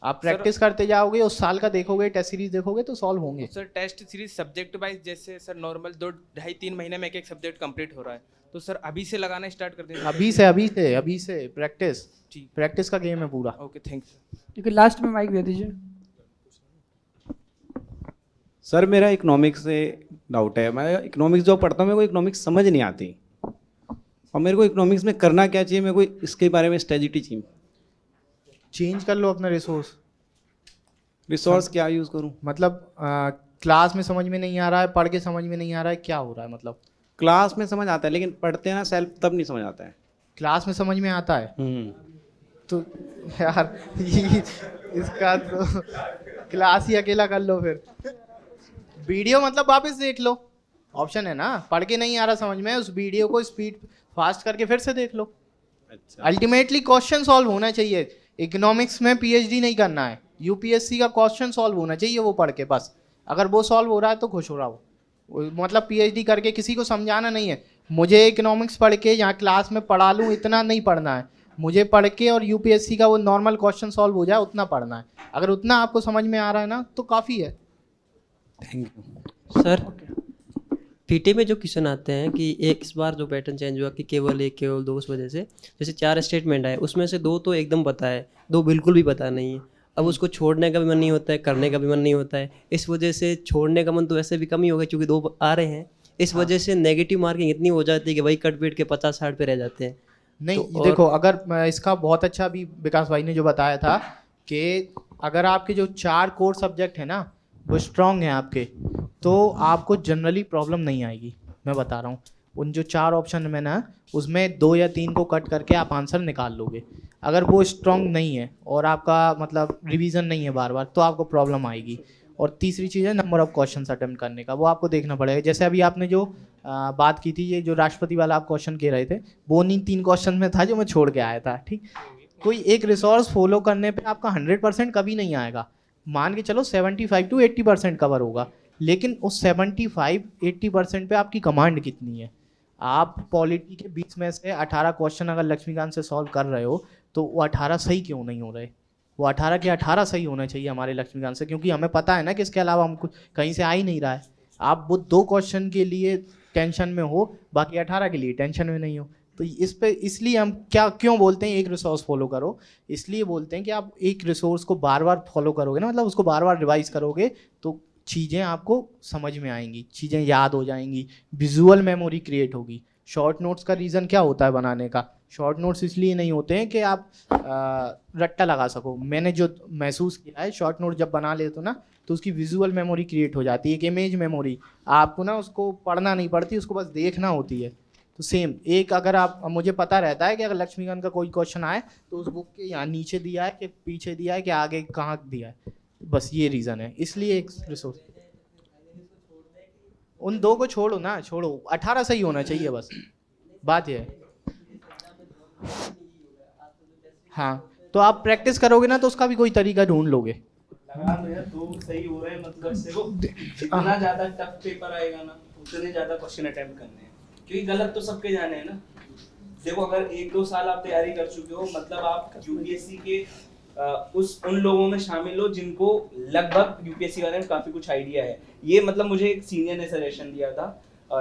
आप प्रैक्टिस करते जाओगे, उस साल का देखोगे, टेस्ट सीरीज देखोगे तो सॉल्व होंगे। Sir test series subject wise जैसे सर नॉर्मल 2-2.5-3 महीने में एक सब्जेक्ट कंप्लीट हो रहा है, तो सर अभी से लगाना स्टार्ट कर देंगे? अभी से प्रैक्टिस का गेम है पूरा। Okay, thank you. क्योंकि लास्ट में माइक दे दीजिए। सर मेरा इकोनॉमिक्स से डाउट है। मैं इकोनॉमिक्स जो पढ़ता हूँ, मेरे को इकोनॉमिक्स समझ नहीं आती, और मेरे को इकोनॉमिक्स में करना क्या चाहिए, मेरे को इसके बारे में स्ट्रेटजी चाहिए। चेंज कर लो अपना रिसोर्स क्या यूज़ करूँ? मतलब क्लास में समझ में नहीं आ रहा है, पढ़ के समझ में नहीं आ रहा है, क्या हो रहा है? मतलब क्लास में समझ आता है, लेकिन पढ़ते हैं ना सेल्फ, तब नहीं समझ आता है। क्लास में समझ में आता है तो यार इसका तो क्लास ही अकेला कर लो, फिर वीडियो मतलब वापस देख लो, ऑप्शन है ना। पढ़ के नहीं आ रहा समझ में, उस वीडियो को स्पीड फास्ट करके फिर से देख लो। अल्टीमेटली क्वेश्चन सॉल्व होना चाहिए। इकोनॉमिक्स में पीएचडी नहीं करना है, यूपीएससी का क्वेश्चन सॉल्व होना चाहिए वो पढ़ के, बस। अगर वो सॉल्व हो रहा है तो खुश हो रहा हो, मतलब पीएचडी करके किसी को समझाना नहीं है। मुझे इकोनॉमिक्स पढ़ के यहाँ क्लास में पढ़ा लूँ इतना नहीं पढ़ना है, मुझे पढ़ के और यूपीएससी का वो नॉर्मल क्वेश्चन सॉल्व हो जाए उतना पढ़ना है। अगर उतना आपको समझ में आ रहा है ना तो काफ़ी है। Thank you sir. पीटी में जो क्वेश्चन आते हैं कि एक इस बार जो पैटर्न चेंज हुआ कि केवल 1 केवल 2, उस वजह से जैसे 4 स्टेटमेंट आए, उसमें से 2 तो एकदम पता है, 2 बिल्कुल भी पता नहीं है। अब उसको छोड़ने का भी मन नहीं होता है, करने का भी मन नहीं होता है। इस वजह से छोड़ने का मन तो वैसे भी कम ही होगा क्योंकि 2 आ रहे हैं। इस वजह से नेगेटिव मार्किंग इतनी हो जाती है कि वही कट पीट के 50-60 पे रह जाते हैं। नहीं तो देखो, अगर इसका बहुत अच्छा अभी विकास भाई ने जो बताया था कि अगर आपके जो 4 कोर सब्जेक्ट है ना वो स्ट्रांग हैं आपके, तो आपको जनरली प्रॉब्लम नहीं आएगी। मैं बता रहा हूँ, उन जो 4 ऑप्शन में ना, उसमें 2 या 3 को कट करके आप आंसर निकाल लोगे। अगर वो स्ट्रॉन्ग नहीं है और आपका मतलब रिवीजन नहीं है बार बार, तो आपको प्रॉब्लम आएगी। और तीसरी चीज़ है नंबर ऑफ क्वेश्चन अटेम्प्ट करने का, वो आपको देखना पड़ेगा। जैसे अभी आपने जो बात की थी, ये जो राष्ट्रपति वाला आप क्वेश्चन कह रहे थे, वो नहीं 3 क्वेश्चन में था जो मैं छोड़ के आया था। ठीक, कोई एक रिसोर्स फॉलो करने पे आपका 100% कभी नहीं आएगा। मान के चलो 75 to 80% कवर होगा, लेकिन उस 75-80% पे आपकी कमांड कितनी है। आप पॉलिटी के 20 में से 18 क्वेश्चन अगर लक्ष्मीकांत से सॉल्व कर रहे हो, तो वो 18 सही क्यों नहीं हो रहे? वो 18 के 18 सही होने चाहिए हमारे लक्ष्मीकांत से, क्योंकि हमें पता है ना कि इसके अलावा हमको कहीं से आ ही नहीं रहा है। आप वो 2 क्वेश्चन के लिए टेंशन में हो, बाकी 18 के लिए टेंशन में नहीं हो। तो इस पे इसलिए हम क्यों बोलते हैं एक रिसोर्स फॉलो करो? इसलिए बोलते हैं कि आप एक रिसोर्स को बार बार फॉलो करोगे ना, मतलब उसको बार बार रिवाइज करोगे, तो चीज़ें आपको समझ में आएंगी, चीज़ें याद हो जाएंगी, विजुअल मेमोरी क्रिएट होगी। शॉर्ट नोट्स का रीज़न क्या होता है बनाने का? शॉर्ट नोट्स इसलिए नहीं होते हैं कि आप रट्टा लगा सको। मैंने जो महसूस किया है, शॉर्ट नोट जब बना लेते हो ना, तो उसकी विजुअल मेमोरी क्रिएट हो जाती है, एक इमेज मेमोरी। आपको ना उसको पढ़ना नहीं पड़ती, उसको बस देखना होती है। तो सेम एक, अगर आप, मुझे पता रहता है कि अगर लक्ष्मीकांत का कोई क्वेश्चन आए तो उस बुक के यहाँ नीचे दिया है कि पीछे दिया है कि आगे कहाँ दिया है, बस ये रीज़न है। इसलिए एक रिसोर्स, उन 2 को छोड़ो ना, छोड़ो, 18 सही होना चाहिए, बस बात ये है। हाँ, तो आप प्रैक्टिस करोगे ना, तो उसका भी कोई तरीका ढूंढ लोगे। तो सही हो रहे हैं, मतलब देखो जितना ज्यादा टफ पेपर आएगा ना, उतने ज्यादा क्वेश्चन अटेम्प्ट करने हैं, क्योंकि गलत तो सबके जाने हैं ना। देखो अगर 1-2 साल आप तैयारी कर चुके हो, मतलब आप यूपीएससी के उन लोगों में शामिल हो जिनको लगभग यूपीएससी बारे में काफी कुछ आइडिया है। ये मतलब मुझे एक सीनियर ने सजेशन दिया था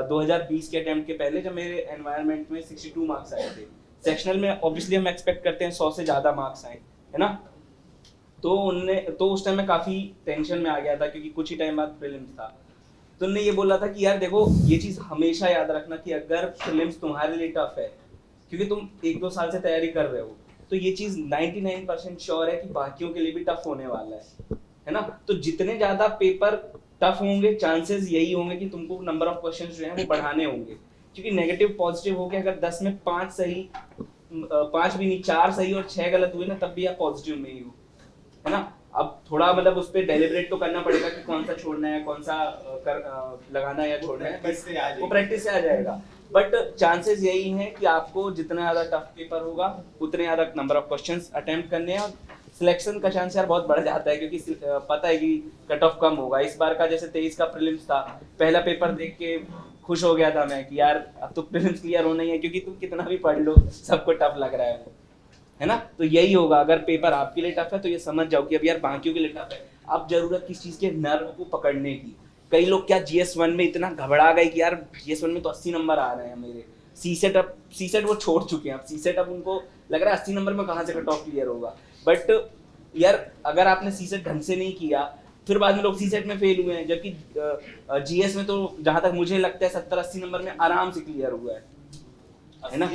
2020 के अटेम्प्ट के पहले, जब मेरे एनवायरनमेंट में 62 मार्क्स आए थे। सेक्शनल में ऑब्वियसली हम एक्सपेक्ट करते हैं 100 से ज्यादा मार्क्स आए, है ना। तो उस टाइम मैं काफी टेंशन में आ गया था, क्योंकि कुछ ही टाइम बाद प्रीलिम्स था। तो उन्होंने ये बोला था कि यार देखो, ये चीज हमेशा याद रखना कि अगर प्रीलिम्स तुम्हारे लिए टफ है, क्योंकि तुम 1-2 साल से तैयारी कर रहे हो, तो ये चीज 99% श्योर है कि बाकियों के लिए भी टफ होने वाला है ना। तो जितने ज्यादा पेपर टफ होंगे, चांसेस यही होंगे कि तुमको नंबर ऑफ क्वेश्चंस जो हैं वो बढ़ाने होंगे, क्योंकि नेगेटिव पॉजिटिव हो गया। अगर 10 में 5 सही, 5 भी नहीं 4 सही और 6 गलत हुए ना, तब भी आप पॉजिटिव में ही हो, है ना। अब थोड़ा मतलब उस पर डेलिब्रेट तो करना पड़ेगा कि कौन सा छोड़ना है, कौन सा लगाना है या छोड़ना है, वो प्रैक्टिस से आ जाएगा। बट चांसेस यही हैं कि आपको जितना ज़्यादा टफ पेपर होगा, उतने ज़्यादा नंबर ऑफ क्वेश्चंस अटेम्प्ट करने हैं, और सिलेक्शन का चांस यार बहुत बढ़ जाता है, क्योंकि पता है कि कट ऑफ कम होगा। इस बार का जैसे 23 का प्रीलिम्स था, पहला पेपर देख के खुश हो गया था मैं कि यार अब तो प्रीलिम्स क्लियर होना ही है, क्योंकि तुम कितना भी पढ़ लो सबको टफ लग रहा है ना। तो यही होगा, अगर पेपर आपके लिए टफ है तो ये समझ जाओ कि अब यार बाकियों के लिए टफ है। अब जरूरत किस चीज़ के, नर्व को पकड़ने की। कई लोग क्या GS1 में इतना घबरा गए कि यार GS1 में तो 80 नंबर आ रहे हैं मेरे, सीसेट वो छोड़ चुके हैं। अब सीसेट अब उनको लग रहा है 80 नंबर में कहाँ से कट ऑफ क्लियर होगा। बट यार अगर आपने सीसेट ढंग से नहीं किया, फिर बाद में लोग सीसेट में फेल हुए हैं, जबकि GS में तो जहाँ तक मुझे लगता है 70-80 नंबर में आराम से क्लियर हुआ है ना।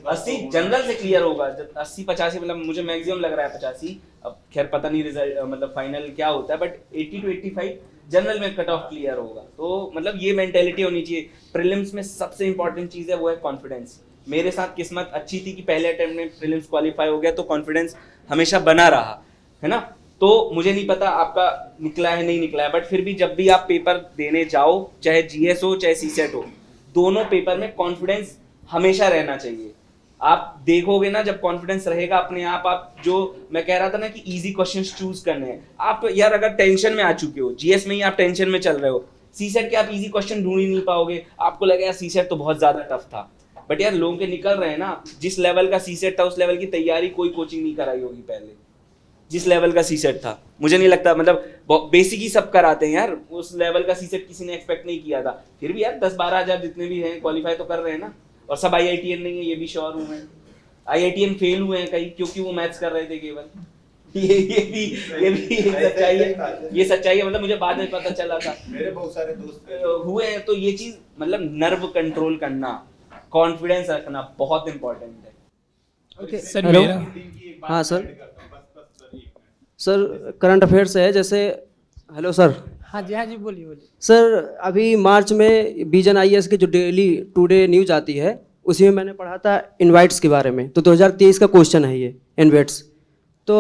80 जनरल से क्लियर होगा, 80-85 मतलब मुझे मैक्सिमम लग रहा है 85। अब खैर पता नहीं रिजल्ट मतलब फाइनल क्या होता है, बट 80 to 85 जनरल में कट ऑफ क्लियर होगा। तो मतलब ये मेंटेलिटी होनी चाहिए। प्रीलिम्स में सबसे इंपॉर्टेंट चीज़ है वो है कॉन्फिडेंस। मेरे साथ किस्मत अच्छी थी कि पहले अटेम्प्ट में प्रीलिम्स क्वालिफाई हो गया, तो कॉन्फिडेंस हमेशा बना रहा, है ना। तो मुझे नहीं पता आपका निकला है नहीं निकला है, बट फिर भी जब भी आप पेपर देने जाओ, चाहे GS हो चाहे सीसेट हो, दोनों पेपर में कॉन्फिडेंस हमेशा रहना चाहिए। आप देखोगे ना, जब कॉन्फिडेंस रहेगा अपने आप जो मैं कह रहा था ना कि इजी क्वेश्चंस चूज करने हैं। आप यार अगर टेंशन में आ चुके हो, GS में ही आप टेंशन में चल रहे हो, सीसेट के आप इजी क्वेश्चन ढूंढ ही नहीं पाओगे। आपको लगेगा सीसेट तो बहुत ज्यादा टफ था, बट यार लोगों के निकल रहे हैं ना। जिस लेवल का सीसेट था उस लेवल की तैयारी कोई कोचिंग नहीं कराई होगी पहले, जिस लेवल का सीसेट था। मुझे नहीं लगता, मतलब बेसिक ही सब कराते हैं यार, उस लेवल का सीसेट किसी ने एक्सपेक्ट नहीं किया था। फिर भी यार 10-12 हज़ार जितने भी हैं क्वालिफाई तो कर रहे हैं ना। और सब IITN नहीं है, ये भी श्योर हूँ मैं। IITN फेल हुए हैं कई, क्योंकि वो मैथ्स कर रहे थे केवल। ये भी सच्चाई है, ये सच्चाई है। मतलब मुझे बाद में पता चला था, मेरे बहुत सारे दोस्त हुए हैं। तो ये चीज मतलब नर्व कंट्रोल करना, कॉन्फिडेंस रखना बहुत इंपॉर्टेंट है। ओके सर हेलो, मेरा हाँ सर, करंट अफेयर से है जैसे। हेलो सर, हाँ जी बोलिए बोलिए। सर अभी मार्च में विजन आईएएस की जो डेली टुडे न्यूज आती है उसी में मैंने पढ़ा था इनवाइट्स के बारे में, तो 2023 का क्वेश्चन है ये इनवाइट्स। तो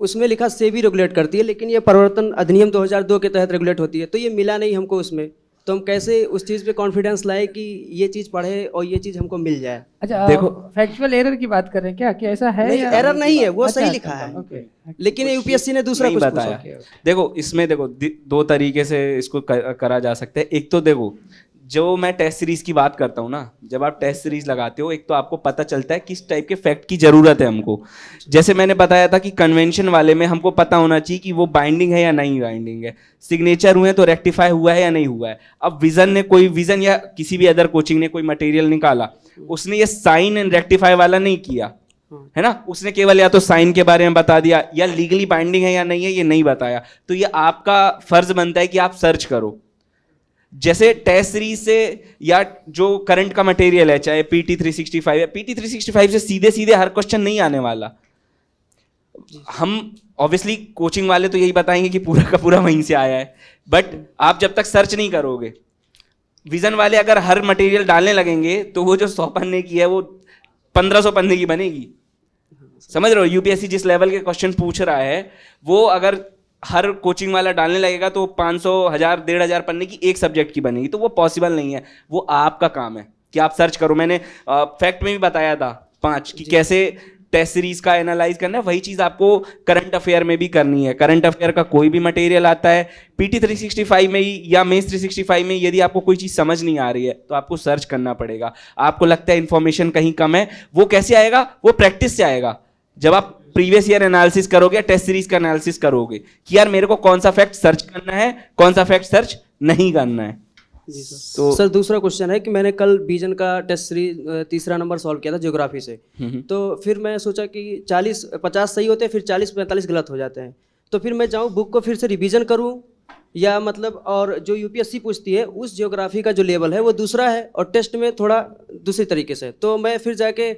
उसमें लिखा सेबी रेगुलेट करती है, लेकिन ये प्रवर्तन अधिनियम 2002 के तहत रेगुलेट होती है, तो ये मिला नहीं हमको उसमें। तो हम कैसे उस चीज़ पे कॉन्फिडेंस लाए कि ये चीज़ पढ़े और ये चीज़ हमको मिल जाए? अच्छा देखो फैक्चुअल एरर की बात कर रहे हैं क्या ऐसा है? नहीं, एरर नहीं है, वो अच्छा, सही लिखा है। लेकिन यूपीएससी ने दूसरा नहीं कुछ बताया। पूछा। देखो इसमें देखो दो तरीके से इसको करा जा सकता है। एक तो देखो जो मैं टेस्ट सीरीज की बात करता हूँ ना, जब आप टेस्ट सीरीज लगाते हो एक तो आपको पता चलता है किस टाइप के फैक्ट की जरूरत है हमको। जैसे मैंने बताया था कि कन्वेंशन वाले में हमको पता होना चाहिए कि वो बाइंडिंग है या नहीं बाइंडिंग है, सिग्नेचर हुए तो रेक्टिफाई हुआ है या नहीं हुआ है। अब विजन या किसी भी अदर कोचिंग ने कोई मटेरियल निकाला, उसने ये साइन एंड रेक्टिफाई वाला नहीं किया है ना, उसने केवल या तो साइन के बारे में बता दिया या लीगली बाइंडिंग है या नहीं है ये नहीं बताया। तो ये आपका फर्ज बनता है कि आप सर्च करो। जैसे टेस्ट सीरीज से या जो करंट का मटेरियल है, चाहे पीटी 365 है, पीटी 365 से सीधे सीधे हर क्वेश्चन नहीं आने वाला। हम ऑब्वियसली कोचिंग वाले तो यही बताएंगे कि पूरा का पूरा वहीं से आया है, बट आप जब तक सर्च नहीं करोगे, विजन वाले अगर हर मटेरियल डालने लगेंगे तो वो जो 100 पन्ने की है वो 1500 पन्ने की बनेगी। समझ रहे हो? यूपीएससी जिस लेवल के क्वेश्चन पूछ रहा है वो अगर हर कोचिंग वाला डालने लगेगा तो 500, 1000, 1500 पन्ने की एक सब्जेक्ट की बनेगी, तो वो पॉसिबल नहीं है। वो आपका काम है कि आप सर्च करो। मैंने फैक्ट में भी बताया था 5 कि कैसे टेस्ट सीरीज का एनालाइज करना है, वही चीज आपको करंट अफेयर में भी करनी है। करंट अफेयर का कोई भी मटेरियल आता है पीटी 365 में ही या मेंस 365 में, यदि आपको कोई चीज समझ नहीं आ रही है तो आपको सर्च करना पड़ेगा। आपको लगता है इंफॉर्मेशन कहीं कम है, वो कैसे आएगा? वो प्रैक्टिस से आएगा। जब आप प्रीवियस ईयर एनालिसिस करोगे या टेस्ट सीरीज का एनालिसिस करोगे कि यार मेरे को कौन सा फैक्ट सर्च करना है, कौन सा फैक्ट सर्च नहीं करना है। जी सर। तो सर दूसरा क्वेश्चन है कि मैंने कल विजन का टेस्ट सीरीज 3रा नंबर सॉल्व किया था ज्योग्राफी से, तो फिर मैं सोचा कि 40-50 सही होते हैं, फिर 40-45 गलत हो जाते हैं, तो फिर मैं जाऊँ बुक को फिर से रिवीजन करूँ या मतलब, और जो यूपीएससी पूछती है उस ज्योग्राफी का जो लेवल है वो दूसरा है और टेस्ट में थोड़ा दूसरी तरीके से, तो मैं फिर जाके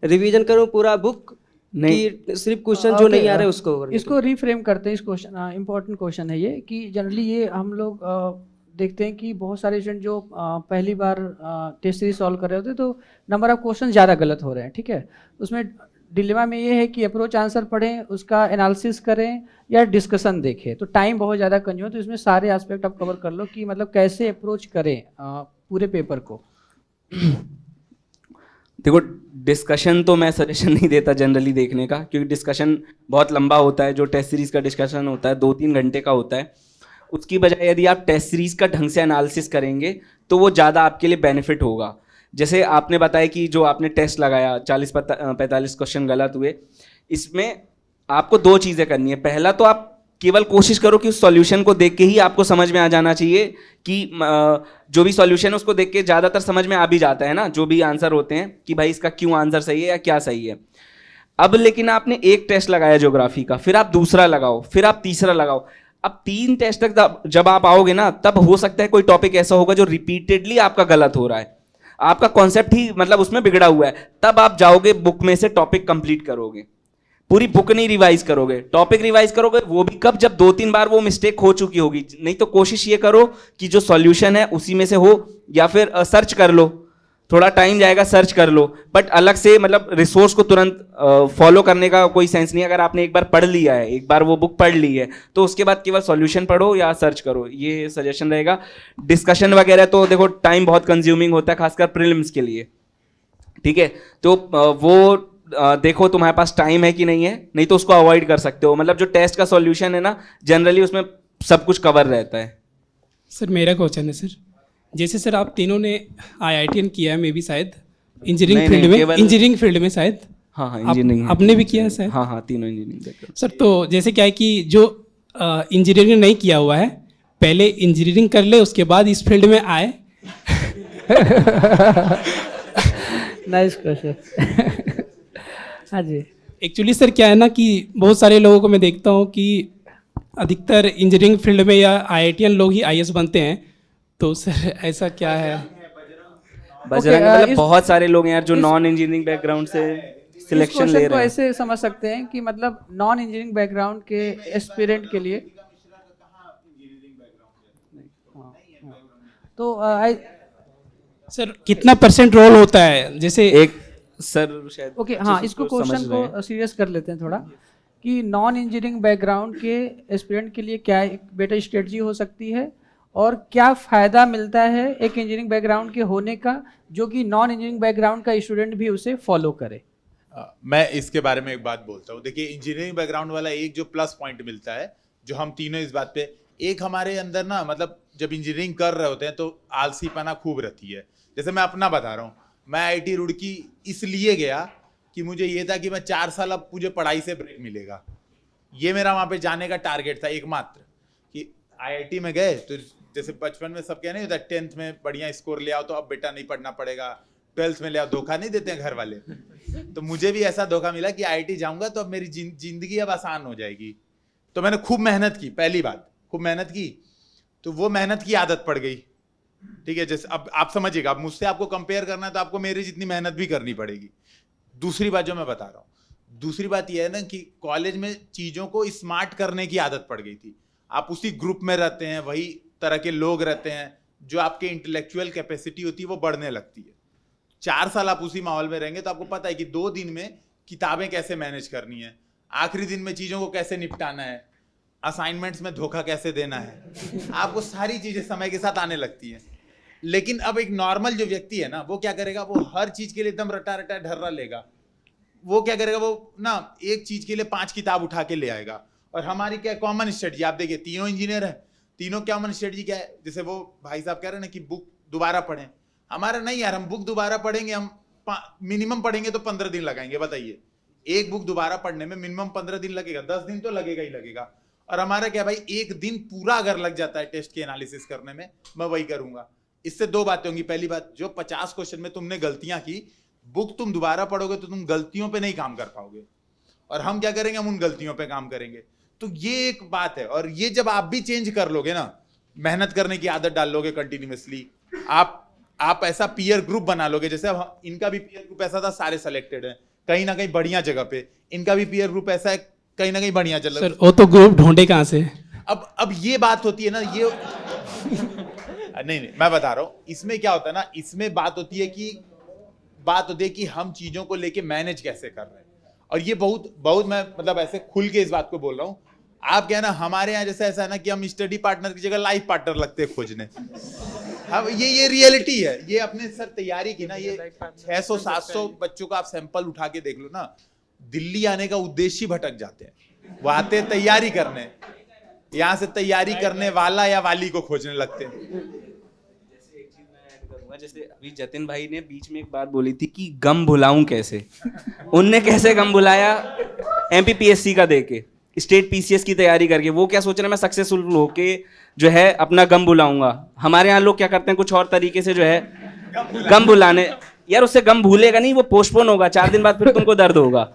रिवीजन करूँ पूरा बुक कि सिर्फ क्वेश्चन जो नहीं आ रहे उसको? इसको रिफ्रेम करते हैं। इस क्वेश्चन इम्पोर्टेंट क्वेश्चन है ये कि जनरली ये हम लोग देखते हैं कि बहुत सारे स्टूडेंट जो पहली बार टेस्ट सीरीज सॉल्व कर रहे होते हैं तो नंबर ऑफ क्वेश्चन ज़्यादा गलत हो रहे हैं, ठीक है। उसमें डिलेमा में ये है कि अप्रोच आंसर पढ़ें, उसका एनालिसिस करें या डिस्कशन देखें, तो टाइम बहुत ज़्यादा कंज्यूम है। तो इसमें सारे एस्पेक्ट आप कवर कर लो कि मतलब कैसे अप्रोच करें पूरे पेपर को। देखो डिस्कशन तो मैं सजेशन नहीं देता जनरली देखने का, क्योंकि डिस्कशन बहुत लंबा होता है। जो टेस्ट सीरीज का डिस्कशन होता है 2-3 घंटे का होता है। उसकी बजाय यदि आप टेस्ट सीरीज का ढंग से एनालिसिस करेंगे तो वो ज़्यादा आपके लिए बेनिफिट होगा। जैसे आपने बताया कि जो आपने टेस्ट लगाया 40-45 क्वेश्चन गलत हुए, इसमें आपको 2 चीज़ें करनी है। पहला तो आप केवल कोशिश करो कि उस सॉल्यूशन को देख के ही आपको समझ में आ जाना चाहिए कि जो भी सॉल्यूशन है उसको देख के ज़्यादातर समझ में आ भी जाता है ना, जो भी आंसर होते हैं कि भाई इसका क्यों आंसर सही है या क्या सही है। अब लेकिन आपने एक टेस्ट लगाया ज्योग्राफी का, फिर आप दूसरा लगाओ, फिर आप तीसरा लगाओ। अब 3 टेस्ट तक जब आप आओगे ना, तब हो सकता है कोई टॉपिक ऐसा होगा जो रिपीटेडली आपका गलत हो रहा है, आपका कॉन्सेप्ट ही मतलब उसमें बिगड़ा हुआ है। तब आप जाओगे बुक में से टॉपिक कंप्लीट करोगे, पूरी बुक नहीं रिवाइज करोगे, टॉपिक रिवाइज करोगे। वो भी कब? जब 2-3 बार वो मिस्टेक हो चुकी होगी। नहीं तो कोशिश ये करो कि जो सॉल्यूशन है उसी में से हो, या फिर सर्च कर लो, थोड़ा टाइम जाएगा सर्च कर लो, बट अलग से मतलब रिसोर्स को तुरंत फॉलो करने का कोई सेंस नहीं। अगर आपने एक बार पढ़ लिया है, एक बार वो बुक पढ़ ली है, तो उसके बाद केवल सॉल्यूशन पढ़ो या सर्च करो, ये सजेशन रहेगा। डिस्कशन वगैरह तो देखो टाइम बहुत कंज्यूमिंग होता है, खासकर प्रीलिम्स के लिए, ठीक है। तो वो देखो तुम्हारे पास टाइम है कि नहीं है, नहीं तो उसको अवॉइड कर सकते हो। मतलब जो टेस्ट का सॉल्यूशन है ना, जनरली उसमें सब कुछ कवर रहता है। सर मेरा क्वेश्चन है सर, जैसे सर आप तीनों ने IITN किया है, मे भी शायद इंजीनियरिंग फील्ड में, इंजीनियरिंग फील्ड में शायद। हाँ इंजीनियरिंग आपने भी किया है शायद? हाँ तीनों इंजीनियरिंग। सर तो जैसे क्या है कि जो इंजीनियरिंग नहीं किया हुआ है, पहले इंजीनियरिंग कर ले, उसके बाद इस फील्ड में आए। Nice question. हाँ जी। एक्चुअली सर क्या है ना कि बहुत सारे लोगों को मैं देखता हूँ कि अधिकतर इंजीनियरिंग फील्ड में या IITN लोग ही IAS बनते हैं, तो सर ऐसा क्या है? बजरंग मतलब बहुत सारे लोग हैं यार जो नॉन इंजीनियरिंग बैकग्राउंड से सिलेक्शन ले रहे हैं। ऐसे समझ सकते हैं कि मतलब नॉन इंजीनियरिंग बैकग्राउंड के एस्पिरेंट के लिए तो सर कितना परसेंट रोल होता है, जैसे एक सर शायद ओके हाँ, इसको क्वेश्चन को सीरियस कर लेते हैं थोड़ा, कि नॉन इंजीनियरिंग बैकग्राउंड के एस्पिरेंट के लिए क्या एक बेटर स्ट्रेटजी हो सकती है, और क्या फ़ायदा मिलता है एक इंजीनियरिंग बैकग्राउंड के होने का, जो कि नॉन इंजीनियरिंग बैकग्राउंड का स्टूडेंट भी उसे फॉलो करे। मैं इसके बारे में एक बात बोलता हूँ। देखिए, इंजीनियरिंग बैकग्राउंड वाला एक जो प्लस पॉइंट मिलता है, जो हम तीनों इस बात पे, एक हमारे अंदर ना, मतलब जब इंजीनियरिंग कर रहे होते हैं तो आलसीपना खूब रहती है। जैसे मैं अपना बता रहा हूँ, मैं आईआईटी रुड़की इसलिए गया कि मुझे ये था कि मैं 4 साल अब मुझे पढ़ाई से ब्रेक मिलेगा, ये मेरा वहाँ पे जाने का टारगेट था एकमात्र। कि आईआईटी में गए तो जैसे बचपन में सब क्या नहीं होता, 10th में बढ़िया स्कोर ले आओ तो अब बेटा नहीं पढ़ना पड़ेगा, 12th में ले आओ, धोखा नहीं देते हैं घर वाले। तो मुझे भी ऐसा धोखा मिला कि आईआईटी जाऊंगा तो अब मेरी जिंदगी अब आसान हो जाएगी। तो मैंने खूब मेहनत की, पहली बात खूब मेहनत की, तो वो मेहनत की आदत पड़ गई। ठीक है, जैसे अब आप समझिएगा, अब मुझसे आपको कंपेयर करना है तो आपको मेरी जितनी मेहनत भी करनी पड़ेगी। दूसरी बात जो मैं बता रहा हूँ, दूसरी बात यह है ना कि कॉलेज में चीज़ों को स्मार्ट करने की आदत पड़ गई थी। आप उसी ग्रुप में रहते हैं, वही तरह के लोग रहते हैं, जो आपके इंटेलेक्चुअल कैपेसिटी होती है वो बढ़ने लगती है। 4 साल आप उसी माहौल में रहेंगे तो आपको पता है कि 2 दिन में किताबें कैसे मैनेज करनी है, आखिरी दिन में चीज़ों को कैसे निपटाना है, असाइनमेंट्स में धोखा कैसे देना है, आपको सारी चीज़ें समय के साथ आने लगती हैं। लेकिन अब एक नॉर्मल जो व्यक्ति है ना, वो क्या करेगा, वो हर चीज़ के लिए एकदम रटा रटा ढर्रा लेगा। वो क्या करेगा, वो ना एक चीज़ के लिए 5 किताब उठा के ले आएगा। और हमारी क्या कॉमन स्ट्रेटजी, आप देखिए तीनों इंजीनियर हैं, तीनों कॉमन स्ट्रेटजी क्या है, जैसे वो भाई साहब कह रहे हैं ना कि बुक दोबारा पढ़ें, हमारा नहीं यार, हम बुक दोबारा पढ़ेंगे, हम मिनिमम पढ़ेंगे तो 15 दिन लगाएंगे। बताइए, एक बुक दोबारा पढ़ने में मिनिमम 15 दिन लगेगा, 10 दिन तो लगेगा ही लगेगा। और हमारा क्या भाई, एक दिन पूरा अगर लग जाता है टेस्ट की एनालिसिस करने में, मैं वही करूंगा। इससे 2 बातें होंगी। पहली बात, जो 50 क्वेश्चन में तुमने गलतियां की, बुक तुम दोबारा पढ़ोगे तो तुम गलतियों पे नहीं काम कर पाओगे, और हम क्या करेंगे, हम उन गलतियों पे काम करेंगे। तो ये एक बात है। और ये जब आप भी चेंज कर लोगे ना, मेहनत करने की आदत डाल लोगे कंटिन्यूअसली, आप ऐसा पीयर ग्रुप बना लोगे। जैसे अब इनका भी पीयर ग्रुप ऐसा था, सारे सेलेक्टेड हैं कहीं ना कहीं बढ़िया जगह पे, इनका भी पीयर ग्रुप ऐसा है कहीं ना कहीं बढ़िया जगह। सर वो तो ग्रुप ढूंढे कहाँ से? अब ये बात होती है ना, ये नहीं मैं बता रहा हूं, इसमें क्या होता है ना, इसमें बात होती है कि हम चीजों को लेके मैनेज कैसे कर रहे हैं। और ये बहुत मैं मतलब ऐसे खुल के इस बात को बोल रहा हूं। आप क्या है ना, हमारे यहाँ जैसे ऐसा है ना कि हम स्टडी पार्टनर की जगह लाइफ पार्टनर लगते हैं खोजने। अब ये रियलिटी है। ये अपने सर तैयारी की ना, ये 600-700 बच्चों का आप सैंपल उठा के देख लो ना, दिल्ली आने का उद्देश्य ही भटक जाते हैं। वो आते हैं तैयारी करने, यहाँ से तैयारी करने वाला या वाली को खोजने लगते हैं। जैसे अभी जतिन भाई ने बीच में एक बात बोली थी कि गम भुलाऊं कैसे, उनने कैसे गम भुलाया एमपीपीएससी का देके, स्टेट पीसीएस की तैयारी करके। वो क्या सोच रहे हैं मैं सक्सेसफुल होके जो है अपना गम भुलाऊंगा। हमारे यहाँ लोग क्या करते हैं कुछ और तरीके से जो है गम भुलाने, यार उससे गम भूलेगा नहीं, वो पोस्टपोन होगा, 4 दिन बाद फिर तुमको दर्द होगा,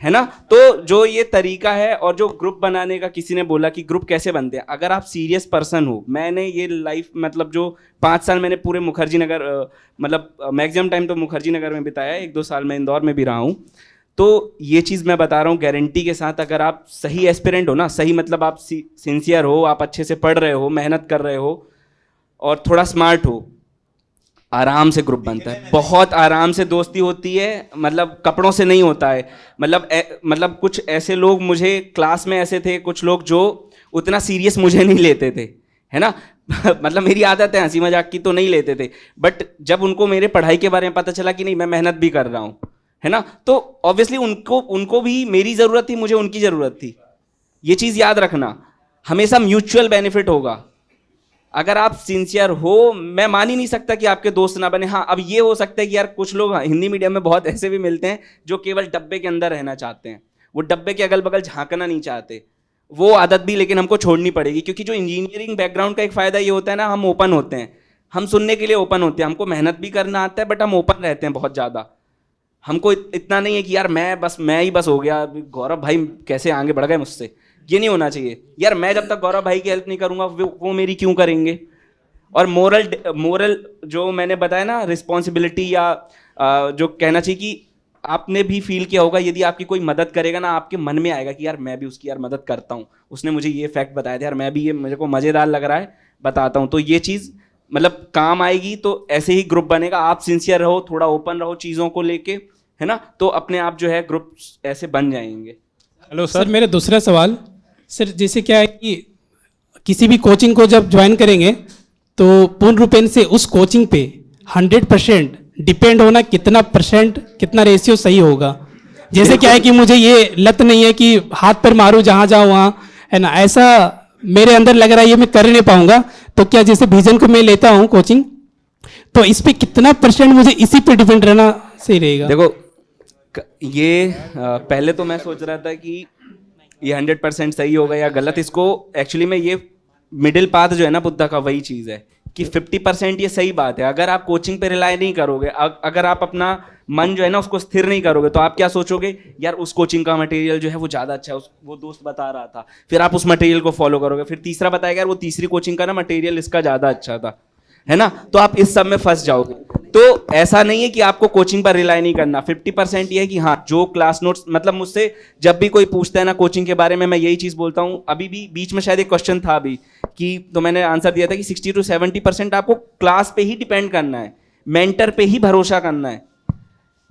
है ना। तो जो ये तरीका है, और जो ग्रुप बनाने का किसी ने बोला कि ग्रुप कैसे बनते हैं, अगर आप सीरियस पर्सन हो, मैंने ये लाइफ मतलब जो 5 साल मैंने पूरे मुखर्जी नगर मतलब मैक्सिमम टाइम तो मुखर्जी नगर में बिताया, 1-2 साल मैं इंदौर में भी रहा हूँ। तो ये चीज़ मैं बता रहा हूँ गारंटी के साथ, अगर आप सही एस्पिरेंट हो ना, सही मतलब आप सिंसियर हो, आप अच्छे से पढ़ रहे हो, मेहनत कर रहे हो और थोड़ा स्मार्ट हो, आराम से ग्रुप बनता है, बहुत आराम से दोस्ती होती है। मतलब कपड़ों से नहीं होता है। मतलब कुछ ऐसे लोग मुझे क्लास में ऐसे थे, कुछ लोग जो उतना सीरियस मुझे नहीं लेते थे, है ना मतलब मेरी आदत है हंसी मजाक की, तो नहीं लेते थे। बट जब उनको मेरे पढ़ाई के बारे में पता चला कि नहीं मैं मेहनत भी कर रहा हूँ, है ना, तो ऑब्वियसली उनको भी मेरी ज़रूरत थी, मुझे उनकी ज़रूरत थी। ये चीज़ याद रखना, हमेशा म्यूचुअल बेनिफिट होगा। अगर आप सिंसियर हो, मैं मान ही नहीं सकता कि आपके दोस्त ना बने। हाँ, अब ये हो सकता है कि यार कुछ लोग हिंदी मीडियम में बहुत ऐसे भी मिलते हैं जो केवल डब्बे के अंदर रहना चाहते हैं, वो डब्बे के अगल बगल झांकना नहीं चाहते। वो आदत भी लेकिन हमको छोड़नी पड़ेगी, क्योंकि जो इंजीनियरिंग बैकग्राउंड का एक फ़ायदा ये होता है ना, हम ओपन होते हैं, हम सुनने के लिए ओपन होते हैं, हमको मेहनत भी करना आता है, बट हम ओपन रहते हैं बहुत ज़्यादा। हमको इतना नहीं है कि यार मैं ही बस हो गया, गौरव भाई कैसे आगे बढ़ गए मुझसे, ये नहीं होना चाहिए। यार मैं जब तक गौरव भाई की हेल्प नहीं करूँगा वो मेरी क्यों करेंगे। और मोरल जो मैंने बताया ना, रिस्पॉन्सिबिलिटी या जो कहना चाहिए कि आपने भी फील किया होगा, यदि आपकी कोई मदद करेगा ना, आपके मन में आएगा कि यार मैं भी उसकी यार मदद करता हूँ, उसने मुझे ये फैक्ट बताया था यार, मैं भी ये मुझे को मज़ेदार लग रहा है बताता हूँ। तो ये चीज़ मतलब काम आएगी तो ऐसे ही ग्रुप बनेगा। आप सिंसियर रहो, थोड़ा ओपन रहो चीज़ों को लेके, है ना, तो अपने आप जो है ग्रुप ऐसे बन जाएंगे। हेलो सर, मेरा दूसरा सवाल सर, जैसे क्या है कि किसी भी कोचिंग को जब ज्वाइन करेंगे तो पूर्ण रूपेण से उस कोचिंग पे 100% डिपेंड होना कितना परसेंट, कितना रेशियो सही होगा? जैसे क्या है कि मुझे ये लत नहीं है कि हाथ पर मारूं जहाँ जाऊँ वहाँ, है ना, ऐसा मेरे अंदर लग रहा है ये मैं कर नहीं पाऊंगा। तो क्या जैसे विजन को मैं लेता हूँ कोचिंग, तो इस पे कितना परसेंट मुझे इसी पे डिपेंड रहना सही रहेगा? देखो ये पहले तो मैं सोच रहा था कि ये 100% सही होगा या गलत। इसको एक्चुअली में ये मिडिल पाथ जो है ना बुद्धा का, वही चीज़ है कि 50% ये सही बात है। अगर आप कोचिंग पे रिलाई नहीं करोगे, अगर आप अपना मन जो है ना उसको स्थिर नहीं करोगे, तो आप क्या सोचोगे, यार उस कोचिंग का मटेरियल जो है वो ज़्यादा अच्छा है, वो दोस्त बता रहा था, फिर आप उस मटेरियल को फॉलो करोगे, फिर तीसरा बताएगा यार वो तीसरी कोचिंग का ना मटेरियल इसका ज़्यादा अच्छा था, है ना, तो आप इस सब में फंस जाओगे। तो ऐसा नहीं है कि आपको कोचिंग पर रिलाई नहीं करना। 50% ये है कि हाँ, जो क्लास नोट्स, मतलब मुझसे जब भी कोई पूछता है ना कोचिंग के बारे में, मैं यही चीज़ बोलता हूँ। अभी भी बीच में शायद एक क्वेश्चन था अभी कि, तो मैंने आंसर दिया था कि 60 to 70% आपको क्लास पे ही डिपेंड करना है, मेंटर पे ही भरोसा करना है,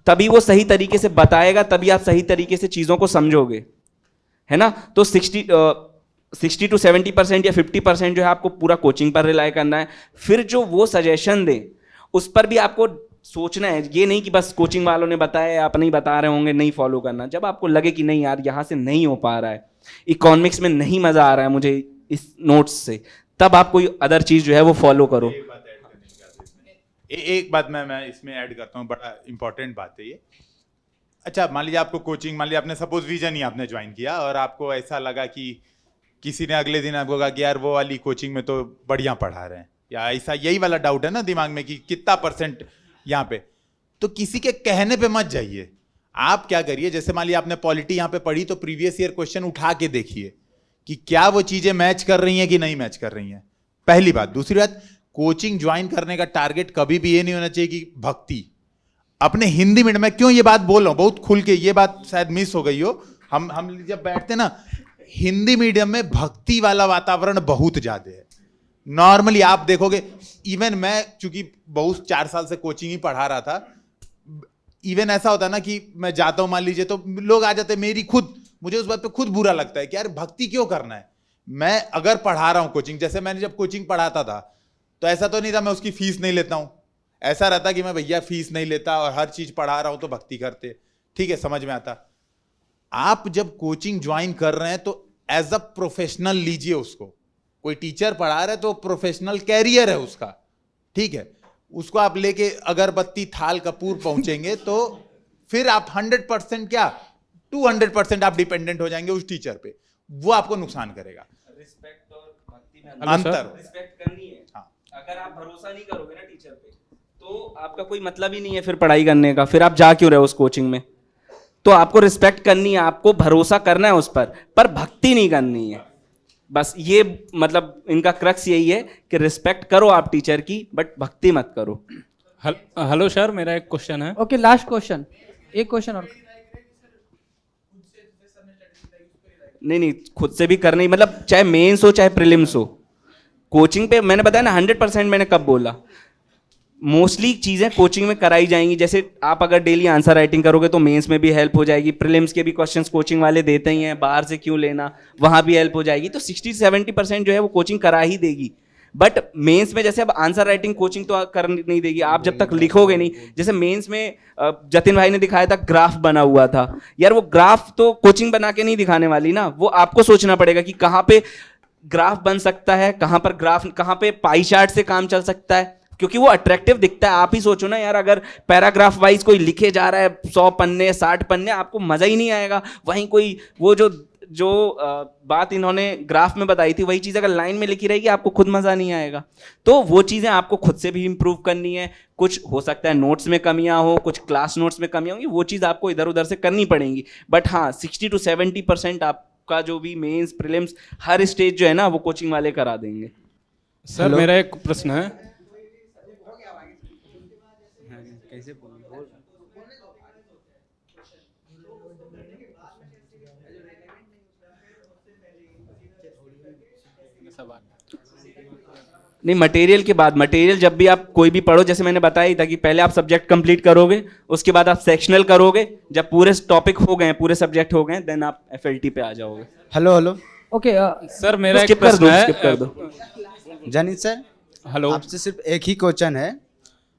तभी वो सही तरीके से बताएगा, तभी आप सही तरीके से चीज़ों को समझोगे, है ना। तो 60 to 70% या 50% जो है आपको पूरा कोचिंग पर रिलाई करना है। फिर जो वो सजेशन दे उस पर भी आपको सोचना है, ये नहीं कि बस कोचिंग वालों ने बताया, आप नहीं बता रहे होंगे, नहीं फॉलो करना। जब आपको लगे कि नहीं यार यहाँ से नहीं हो पा रहा है, इकोनॉमिक्स में नहीं मज़ा आ रहा है मुझे इस नोट्स से, तब आप कोई अदर चीज़ जो है वो फॉलो करो। एक बात मैं इसमें ऐड करता हूँ, बड़ा इंपॉर्टेंट बात है ये। अच्छा, मान लीजिए आपको कोचिंग, मान लीजिए आपने सपोज विजन ही आपने ज्वाइन किया और आपको ऐसा लगा कि किसी ने अगले दिन आपको कहा कि यार वो वाली कोचिंग में तो बढ़िया पढ़ा रहे हैं, या ऐसा यही वाला डाउट है ना दिमाग में कि कितना परसेंट यहाँ पे, तो किसी के कहने पे मत जाइए। आप क्या करिए, जैसे मान लीजिए आपने पॉलिटी यहाँ पे पढ़ी, तो प्रीवियस ईयर क्वेश्चन उठा के देखिए कि क्या वो चीजें मैच कर रही हैं कि नहीं मैच कर रही हैं, पहली बात। दूसरी बात, कोचिंग ज्वाइन करने का टारगेट कभी भी ये नहीं होना चाहिए कि भक्ति। अपने हिंदी मीडियम में क्यों ये बात बोल रहा हूं बहुत खुल के, ये बात शायद मिस हो गई हो, हम जब बैठते ना हिंदी मीडियम में भक्ति वाला वातावरण बहुत ज्यादा है। नॉर्मली आप देखोगे, इवन मैं चूंकि बहुत 4 साल से कोचिंग ही पढ़ा रहा था, इवन ऐसा होता ना कि मैं जाता हूं मान लीजिए, तो लोग आ जाते, मुझे उस बात पे खुद बुरा लगता है कि यार भक्ति क्यों करना है। मैं अगर पढ़ा रहा हूं कोचिंग, जैसे मैंने जब कोचिंग पढ़ाता था तो ऐसा तो नहीं था मैं उसकी फीस नहीं लेता हूं, ऐसा रहता कि मैं भैया फीस नहीं लेता और हर चीज पढ़ा रहा हूं तो भक्ति करते, ठीक है, समझ में आता। आप जब कोचिंग ज्वाइन कर रहे हैं तो एज अ प्रोफेशनल लीजिए उसको। कोई टीचर पढ़ा रहा है तो प्रोफेशनल कैरियर है उसका, ठीक है, उसको आप लेके अगरबत्ती थाल कपूर पहुंचेंगे तो फिर आप 100% क्या 200% आप डिपेंडेंट हो जाएंगे उस टीचर पे, वो आपको नुकसान करेगा। रिस्पेक्ट और भक्ति में अंतर, रिस्पेक्ट करनी है। हाँ। अगर आप भरोसा नहीं करोगे ना टीचर पे, तो आपका कोई मतलब ही नहीं है फिर पढ़ाई करने का, फिर आप जा क्यों रहे हो उस कोचिंग में। तो आपको रिस्पेक्ट करनी है, आपको भरोसा करना है उस पर भक्ति नहीं करनी है। बस ये मतलब इनका क्रक्स यही है कि रिस्पेक्ट करो आप टीचर की, बट भक्ति मत करो। हेलो सर, मेरा एक क्वेश्चन है। ओके, लास्ट क्वेश्चन, एक क्वेश्चन और। नहीं, खुद से भी करना ही, मतलब चाहे मेंस हो चाहे प्रीलिम्स हो, कोचिंग पे मैंने बताया ना 100%। मैंने कब बोला, मोस्टली चीज़ें कोचिंग में कराई जाएंगी। जैसे आप अगर डेली आंसर राइटिंग करोगे तो मेंस में भी हेल्प हो जाएगी, प्रीलिम्स के भी क्वेश्चंस कोचिंग वाले देते ही हैं, बाहर से क्यों लेना, वहाँ भी हेल्प हो जाएगी। तो 60-70% जो है वो कोचिंग करा ही देगी। बट मेंस में जैसे अब आंसर राइटिंग कोचिंग तो कर नहीं देगी, आप जब तक लिखोगे नहीं। जैसे मेंस में जतिन भाई ने दिखाया था ग्राफ बना हुआ था, यार वो ग्राफ तो कोचिंग बना के नहीं दिखाने वाली ना, वो आपको सोचना पड़ेगा कि कहाँ पे ग्राफ बन सकता है, कहाँ पे पाई चार्ट से काम चल सकता है, क्योंकि वो अट्रैक्टिव दिखता है। आप ही सोचो ना यार, अगर पैराग्राफ वाइज कोई लिखे जा रहा है 100 पन्ने 60 पन्ने, आपको मजा ही नहीं आएगा। वहीं कोई वो जो बात इन्होंने ग्राफ में बताई थी, वही चीज़ अगर लाइन में लिखी रहेगी आपको खुद मजा नहीं आएगा। तो वो चीज़ें आपको खुद से भी इंप्रूव करनी है। कुछ हो सकता है नोट्स में कमियां हो, कुछ क्लास नोट्स में कमियां होंगी, वो चीज़ आपको इधर उधर से करनी पड़ेंगी। बट हाँ, 60-70% आपका जो भी मेंस प्रीलिम्स हर स्टेज जो है ना वो कोचिंग वाले करा देंगे। सर मेरा एक प्रश्न है। कैसे नहीं, मटेरियल के बाद, मटेरियल जब भी आप कोई भी पढ़ो, जैसे मैंने बताया था कि पहले आप सब्जेक्ट कंप्लीट करोगे, उसके बाद आप सेक्शनल करोगे, जब पूरे टॉपिक हो गए, पूरे सब्जेक्ट हो गए, देन आप एफएलटी पे आ जाओगे। हेलो ओके सर, मेरा एक skip कर प्रश्न दो, है। skip कर दो। जनित सर, हेलो, आपसे सिर्फ एक ही क्वेश्चन है।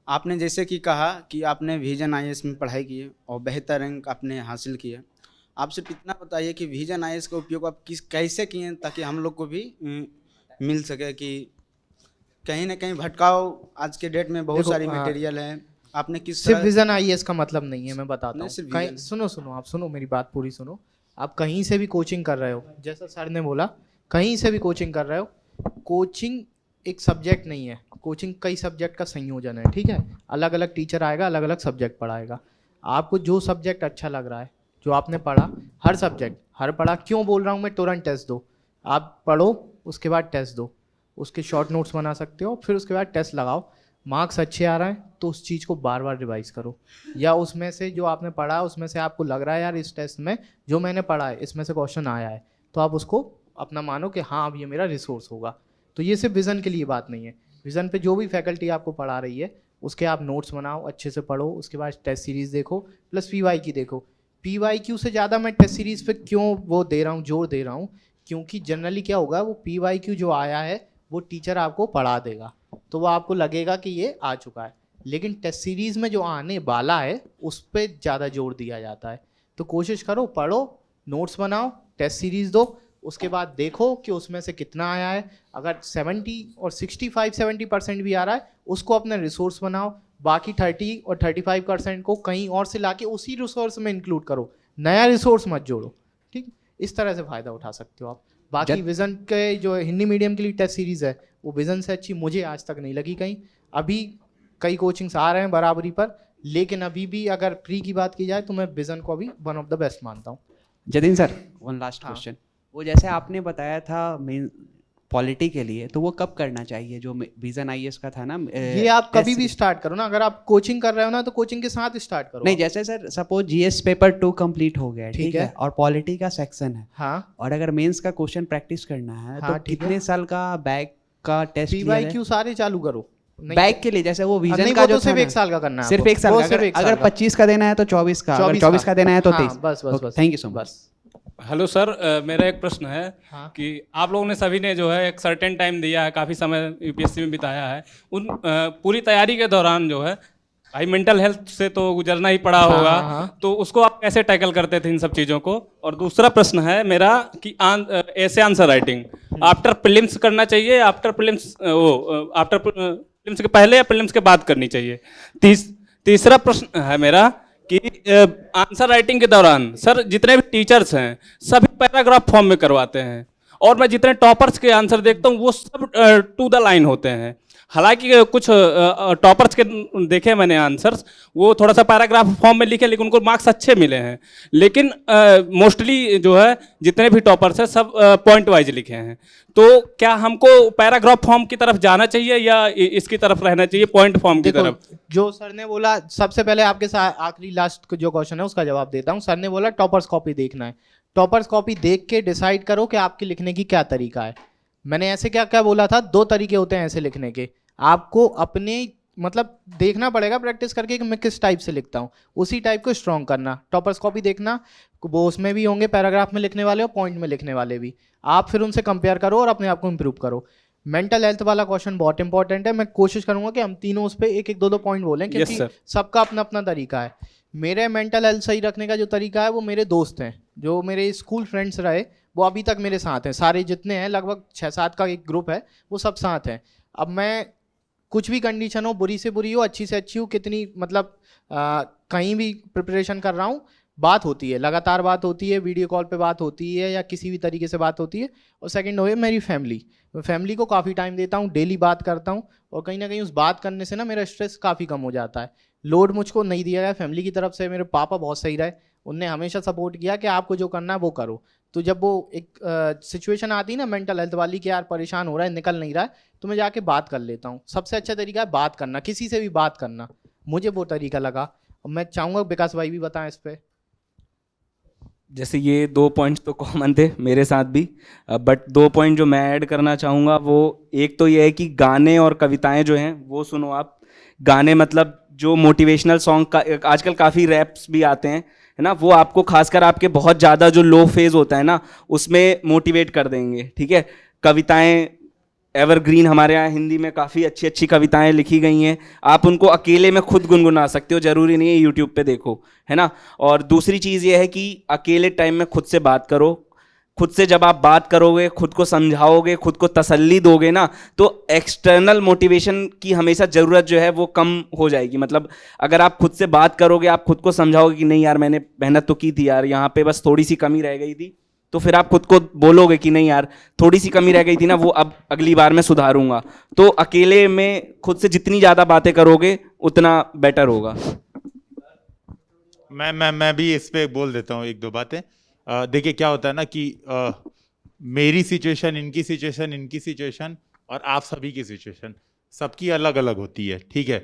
आपने जैसे कि कहा कि आपने विजन आईएएस में पढ़ाई की है और बेहतर रैंक आपने हासिल किया। आप सिर्फ इतना बताइए कि विजन आईएएस का उपयोग आप कैसे किए ताकि हम लोग को भी मिल सके, कि कहीं ना कहीं भटकाव आज के डेट में बहुत देखो, सारी मटेरियल है, आपने किस सिर्फ तरह- विजन आईएएस का मतलब नहीं है, मैं बताता नहीं, हूँ। सिर्फ कहीं vision। सुनो आप सुनो, मेरी बात पूरी सुनो। आप कहीं से भी कोचिंग कर रहे हो, जैसा सर ने बोला, कहीं से भी कोचिंग कर रहे हो, कोचिंग एक सब्जेक्ट नहीं है, कोचिंग कई सब्जेक्ट का संयोजन है, ठीक है। अलग अलग टीचर आएगा, अलग अलग सब्जेक्ट पढ़ाएगा। आपको जो सब्जेक्ट अच्छा लग रहा है, जो आपने पढ़ा, हर सब्जेक्ट हर पढ़ा, क्यों बोल रहा हूँ मैं, तुरंत टेस्ट दो। आप पढ़ो, उसके बाद टेस्ट दो, उसके शॉर्ट नोट्स बना सकते हो, फिर उसके बाद टेस्ट लगाओ। मार्क्स अच्छे आ रहे हैं तो उस चीज़ को बार बार रिवाइज करो, या उसमें से जो आपने पढ़ा उसमें से आपको लग रहा है यार इस टेस्ट में जो मैंने पढ़ा है इसमें से क्वेश्चन आया है, तो आप उसको अपना मानो कि हाँ अब ये मेरा रिसोर्स होगा। तो ये सिर्फ विज़न के लिए बात नहीं है, विज़न पे जो भी फैकल्टी आपको पढ़ा रही है उसके आप नोट्स बनाओ, अच्छे से पढ़ो, उसके बाद टेस्ट सीरीज़ देखो, प्लस PYQ देखो। PYQ से ज़्यादा मैं टेस्ट सीरीज़ पे क्यों वो दे रहा हूँ, जोर दे रहा हूँ, क्योंकि जनरली क्या होगा, वो PYQ जो आया है वो टीचर आपको पढ़ा देगा, तो वो आपको लगेगा कि ये आ चुका है, लेकिन टेस्ट सीरीज़ में जो आने वाला है उस पर ज़्यादा जोर दिया जाता है। तो कोशिश करो, पढ़ो, नोट्स बनाओ, टेस्ट सीरीज़ दो, उसके बाद देखो कि उसमें से कितना आया है। अगर 70 और 65-70% भी आ रहा है, उसको अपना रिसोर्स बनाओ, बाकी 30 और 35% को कहीं और से लाके उसी रिसोर्स में इंक्लूड करो, नया रिसोर्स मत जोड़ो, ठीक। इस तरह से फ़ायदा उठा सकते हो आप। बाकी विज़न के जो हिंदी मीडियम के लिए टेस्ट सीरीज़ है, वो विज़न से अच्छी मुझे आज तक नहीं लगी कहीं। अभी कई कोचिंग्स आ रहे हैं बराबरी पर, लेकिन अभी भी अगर प्री की बात की जाए तो मैं विज़न को अभी वन ऑफ द बेस्ट मानता हूँ। Jatin sir, one last question. वो जैसे आपने बताया था मेन पॉलिटी के लिए, तो वो कब करना चाहिए जो विजन आईएएस का था ना? ये आप कभी भी स्टार्ट करो ना, अगर आप कोचिंग कर रहे हो ना तो कोचिंग के साथ स्टार्ट करो। नहीं, जैसे sir suppose GS paper 2 complete हो गया, ठीक है, और पॉलिटी का सेक्शन है, हाँ, और अगर मेंस का क्वेश्चन प्रैक्टिस करना है, हाँ, तो कितने साल का बैक का टेस्ट? PYQ सारे चालू करो बैक के लिए, जैसे वो विजन का वो जो तो सिर्फ था 1 साल का करना है, सिर्फ 1 साल का। अगर 25 का देना है तो 24 का, अगर 24 का देना है तो 23। बस thank you so much. Hello sir, मेरा एक प्रश्न है कि आप लोगों ने सभी ने जो है एक सर्टेन टाइम दिया है, काफ़ी समय यूपीएससी में बिताया है, उन पूरी तैयारी के दौरान जो है भाई मेंटल हेल्थ से तो गुजरना ही पड़ा होगा, तो उसको आप कैसे टैकल करते थे इन सब चीज़ों को? और दूसरा प्रश्न है मेरा कि ऐसे आंसर राइटिंग आफ्टर प्रीलिम्स करना चाहिए, आफ्टर प्रीलिम्स आफ्टर प्रीलिम्स के पहले या प्रीलिम्स के बाद करनी चाहिए? तीसरा प्रश्न है मेरा कि आंसर राइटिंग के दौरान सर जितने भी टीचर्स हैं सभी पैराग्राफ फॉर्म में करवाते हैं, और मैं जितने टॉपर्स के आंसर देखता हूँ वो सब टू द लाइन होते हैं। हालांकि कुछ टॉपर्स के देखे मैंने आंसर्स, वो थोड़ा सा पैराग्राफ फॉर्म में लिखे लेकिन उनको मार्क्स अच्छे मिले हैं, लेकिन मोस्टली जो है जितने भी टॉपर्स हैं सब पॉइंट वाइज लिखे हैं। तो क्या हमको पैराग्राफ फॉर्म की तरफ जाना चाहिए या इसकी तरफ रहना चाहिए, पॉइंट फॉर्म की तरफ? जो सर ने बोला, सबसे पहले आपके साथ आखिरी लास्ट जो क्वेश्चन है उसका जवाब देता हूँ। सर ने बोला टॉपर्स कॉपी देखना है, टॉपर्स कॉपी देख के डिसाइड करो कि आपके लिखने की क्या तरीका है। मैंने ऐसे क्या क्या बोला था, 2 तरीके होते हैं ऐसे लिखने के। आपको अपने मतलब देखना पड़ेगा प्रैक्टिस करके कि मैं किस टाइप से लिखता हूँ, उसी टाइप को स्ट्रॉन्ग करना। टॉपर्स कॉपी देखना, वो उसमें भी होंगे पैराग्राफ में लिखने वाले और पॉइंट में लिखने वाले भी, आप फिर उनसे कंपेयर करो और अपने आप को इम्प्रूव करो। मेंटल हेल्थ वाला क्वेश्चन बहुत इंपॉर्टेंट है, मैं कोशिश करूंगा कि हम तीनों उस पर 1-1, 2-2 पॉइंट बोलें, क्योंकि सबका अपना अपना तरीका है। मेरे मेंटल हेल्थ सही रखने का जो तरीका है वो मेरे दोस्त हैं, जो मेरे स्कूल फ्रेंड्स रहे वो अभी तक मेरे साथ हैं, सारे जितने हैं लगभग 6-7 का एक ग्रुप है, वो सब साथ हैं। अब मैं कुछ भी कंडीशन हो, बुरी से बुरी हो, अच्छी से अच्छी हो, कितनी मतलब कहीं भी प्रिपरेशन कर रहा हूँ, बात होती है, लगातार बात होती है, वीडियो कॉल पे बात होती है या किसी भी तरीके से बात होती है। और सेकंड हो है मेरी फैमिली, मैं फैमिली को काफ़ी टाइम देता हूँ, डेली बात करता हूँ, और कहीं ना कहीं उस बात करने से ना मेरा स्ट्रेस काफ़ी कम हो जाता है। लोड मुझको नहीं दिया गया फैमिली की तरफ से। मेरे पापा बहुत सही रहे, उनने हमेशा सपोर्ट किया कि आपको जो करना है वो करो। तो जब वो एक सिचुएशन आती है ना मेंटल हेल्थ वाली कि यार परेशान हो रहा है, निकल नहीं रहा है, तो मैं जाके बात कर लेता हूँ। सबसे अच्छा तरीका है बात करना, किसी से भी बात करना, मुझे वो तरीका लगा। और मैं चाहूँगा विकास भाई भी बताएं इस पर। जैसे ये 2 पॉइंट्स तो कॉमन थे मेरे साथ भी, बट 2 पॉइंट जो मैं ऐड करना चाहूँगा वो एक तो ये है कि गाने और कविताएं जो हैं वो सुनो आप। गाने मतलब जो मोटिवेशनल सॉन्ग का आजकल काफ़ी रैप्स भी आते हैं, है ना, वो आपको खासकर आपके बहुत ज़्यादा जो लो फेज होता है ना उसमें मोटिवेट कर देंगे, ठीक है। कविताएं एवरग्रीन, हमारे यहाँ हिंदी में काफ़ी अच्छी अच्छी कविताएं लिखी गई हैं, आप उनको अकेले में खुद गुनगुना सकते हो, ज़रूरी नहीं है यूट्यूब पे देखो, है ना। और दूसरी चीज़ ये है कि अकेले टाइम में खुद से बात करो। खुद से जब आप बात करोगे, खुद को समझाओगे, खुद को तसल्ली दोगे ना, तो एक्सटर्नल मोटिवेशन की हमेशा ज़रूरत जो है वो कम हो जाएगी। मतलब अगर आप खुद से बात करोगे, आप खुद को समझाओगे कि नहीं यार मैंने मेहनत तो की थी यार, यहाँ पे बस थोड़ी सी कमी रह गई थी, तो फिर आप खुद को बोलोगे कि नहीं यार थोड़ी सी कमी रह गई थी ना, वो अब अगली बार मैं सुधारूंगा। तो अकेले में खुद से जितनी ज़्यादा बातें करोगे उतना बेटर होगा। मैं भी इस पे बोल देता हूँ 1-2 बातें। देखिए क्या होता है ना कि मेरी सिचुएशन, इनकी सिचुएशन, इनकी सिचुएशन और आप सभी की सिचुएशन सबकी अलग अलग होती है, ठीक है।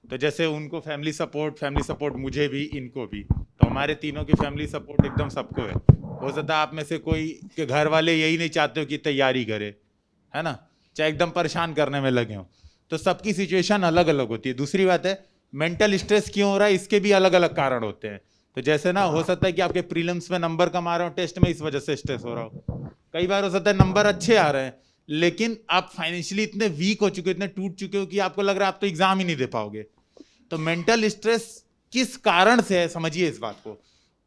तो जैसे उनको फैमिली सपोर्ट मुझे भी, इनको भी, तो हमारे तीनों की फैमिली सपोर्ट एकदम सबको है। हो सकता है आप में से कोई के घर वाले यही नहीं चाहते हो कि तैयारी करे, है ना, चाहे एकदम परेशान करने में लगे हो। तो सबकी सिचुएशन अलग अलग होती है। दूसरी बात है मेंटल स्ट्रेस क्यों हो रहा है, इसके भी अलग अलग कारण होते हैं। तो जैसे ना हो सकता है कि आपके प्रीलिम्स में नंबर कम आ रहे हो, टेस्ट में इस वजह से स्ट्रेस हो रहा हो। कई बार हो सकता है नंबर अच्छे आ रहे हैं लेकिन आप फाइनेंशियली इतने वीक हो चुके हो, इतने टूट चुके हो कि आपको लग रहा है आप तो एग्जाम ही नहीं दे पाओगे। तो मेंटल स्ट्रेस किस कारण से है, समझिए इस बात को,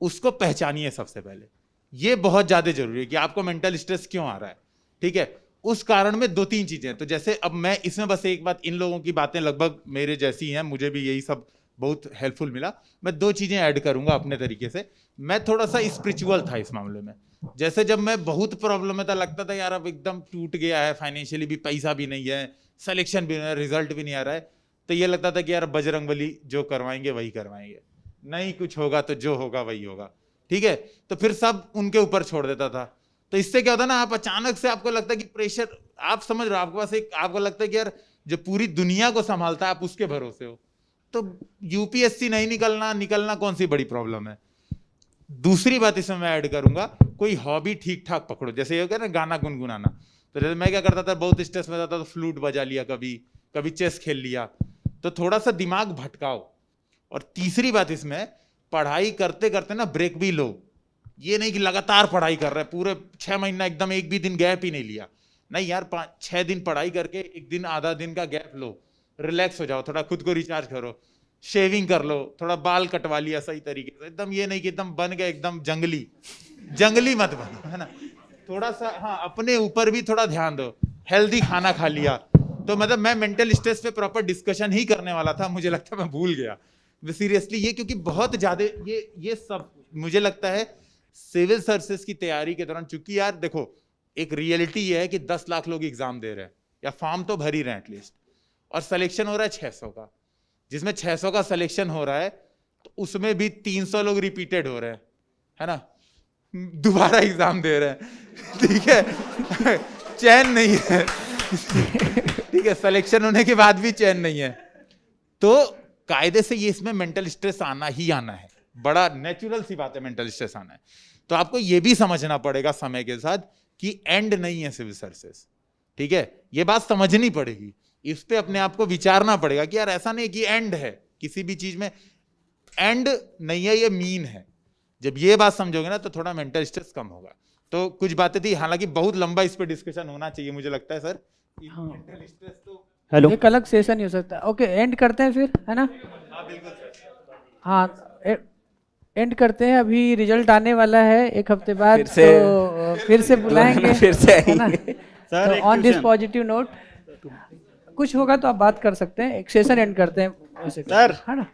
उसको पहचानिए सबसे पहले। ये बहुत ज्यादा जरूरी है कि आपको मेंटल स्ट्रेस क्यों आ रहा है, ठीक है। उस कारण में 2-3 चीजें हैं। तो जैसे अब मैं इसमें बस एक बात, इन लोगों की बातें लगभग मेरे जैसी हैं, मुझे भी यही सब बहुत हेल्पफुल मिला। मैं 2 चीजें ऐड करूंगा अपने तरीके से। मैं थोड़ा सा स्पिरिचुअल था इस मामले में। जैसे जब मैं बहुत प्रॉब्लम में था, लगता था यार अब एकदम टूट गया है, फाइनेंशियली भी पैसा भी नहीं है, सिलेक्शन भी नहीं है, रिजल्ट भी नहीं आ रहा है, तो ये लगता था कि यार बजरंगबली जो करवाएंगे वही करवाएंगे, नहीं कुछ होगा तो जो होगा वही होगा, ठीक है। तो फिर सब उनके ऊपर छोड़ देता था। तो इससे क्या होता है ना, आप अचानक से आपको लगता है कि प्रेशर, आप समझ रहे हो, आपके पास एक, आपको लगता है कि यार जो पूरी दुनिया को संभालता है आप उसके भरोसे हो, तो यूपीएससी नहीं निकलना कौन सी बड़ी प्रॉब्लम है। दूसरी बात इसमें मैं ऐड करूंगा, कोई हॉबी ठीक ठाक पकड़ो। जैसे ये होगा ना गाना गुनगुनाना, तो जैसे मैं क्या करता था, बहुत स्ट्रेस में था तो फ्लूट बजा लिया, कभी चेस खेल लिया, तो थोड़ा सा दिमाग भटकाओ। और तीसरी बात इसमें, पढ़ाई करते करते ना ब्रेक भी लो। ये नहीं कि लगातार पढ़ाई कर रहे हैं पूरे 6 महीना, एकदम एक भी दिन गैप ही नहीं लिया, नहीं यार 5-6 दिन पढ़ाई करके एक दिन आधा दिन का गैप लो, रिलैक्स हो जाओ, थोड़ा खुद को रिचार्ज करो, शेविंग कर लो, थोड़ा बाल कटवा लिया सही तरीके से। एकदम ये नहीं कि एकदम बन गए एकदम जंगली मत बनो, है ना। थोड़ा सा हाँ अपने ऊपर भी थोड़ा ध्यान दो, हेल्दी खाना खा लिया। तो मतलब मैं मेंटल स्ट्रेस पे प्रॉपर डिस्कशन ही करने वाला था, मुझे लगता है मैं भूल गया सीरियसली ये, क्योंकि बहुत ज्यादा ये सब मुझे लगता है सिविल सर्विसेज की तैयारी के दौरान, चूंकि यार देखो एक रियलिटी ये है कि 10 लाख लोग एग्जाम दे रहे हैं या फॉर्म तो भर ही रहे हैं एटलीस्ट, और सिलेक्शन हो रहा है 600 का, जिसमें 600 का सिलेक्शन हो रहा है तो उसमें भी 300 लोग रिपीटेड हो रहे हैं, है ना, दोबारा एग्जाम दे रहे हैं, ठीक है, चैन नहीं है, ठीक है, सिलेक्शन होने के बाद भी चैन नहीं है। तो कायदे से ये इसमें मेंटल स्ट्रेस आना ही आना है, बड़ा नेचुरल सी बात है मेंटल स्ट्रेस आना है। तो आपको ये भी समझना पड़ेगा समय के साथ कि एंड नहीं है सिविल सर्विसेज, ठीक है, ये बात समझनी पड़ेगी, इस पे अपने आप को विचारना पड़ेगा कि यार ऐसा नहीं कि एंड है, किसी भी चीज में एंड नहीं है, ये मीन है। जब ये बात समझोगे ना तो थोड़ा मेंटल स्ट्रेस कम होगा। तो कुछ बातें थी, हालांकि बहुत लंबा इस पे डिस्कशन होना चाहिए मुझे लगता है सर। मेंटल स्ट्रेस तो हेलो, एक अलग सेशन ही हो सकता है। ओके, एंड करते हैं फिर, है ना। हाँ, एंड करते हैं। अभी रिजल्ट आने वाला है 1 हफ्ते बाद, तो फिर से बुलाएंगे, फिर से है ना। तो ऑन दिस पॉजिटिव नोट कुछ होगा तो आप बात कर सकते हैं। एक सेशन एंड करते हैं सर, है ना।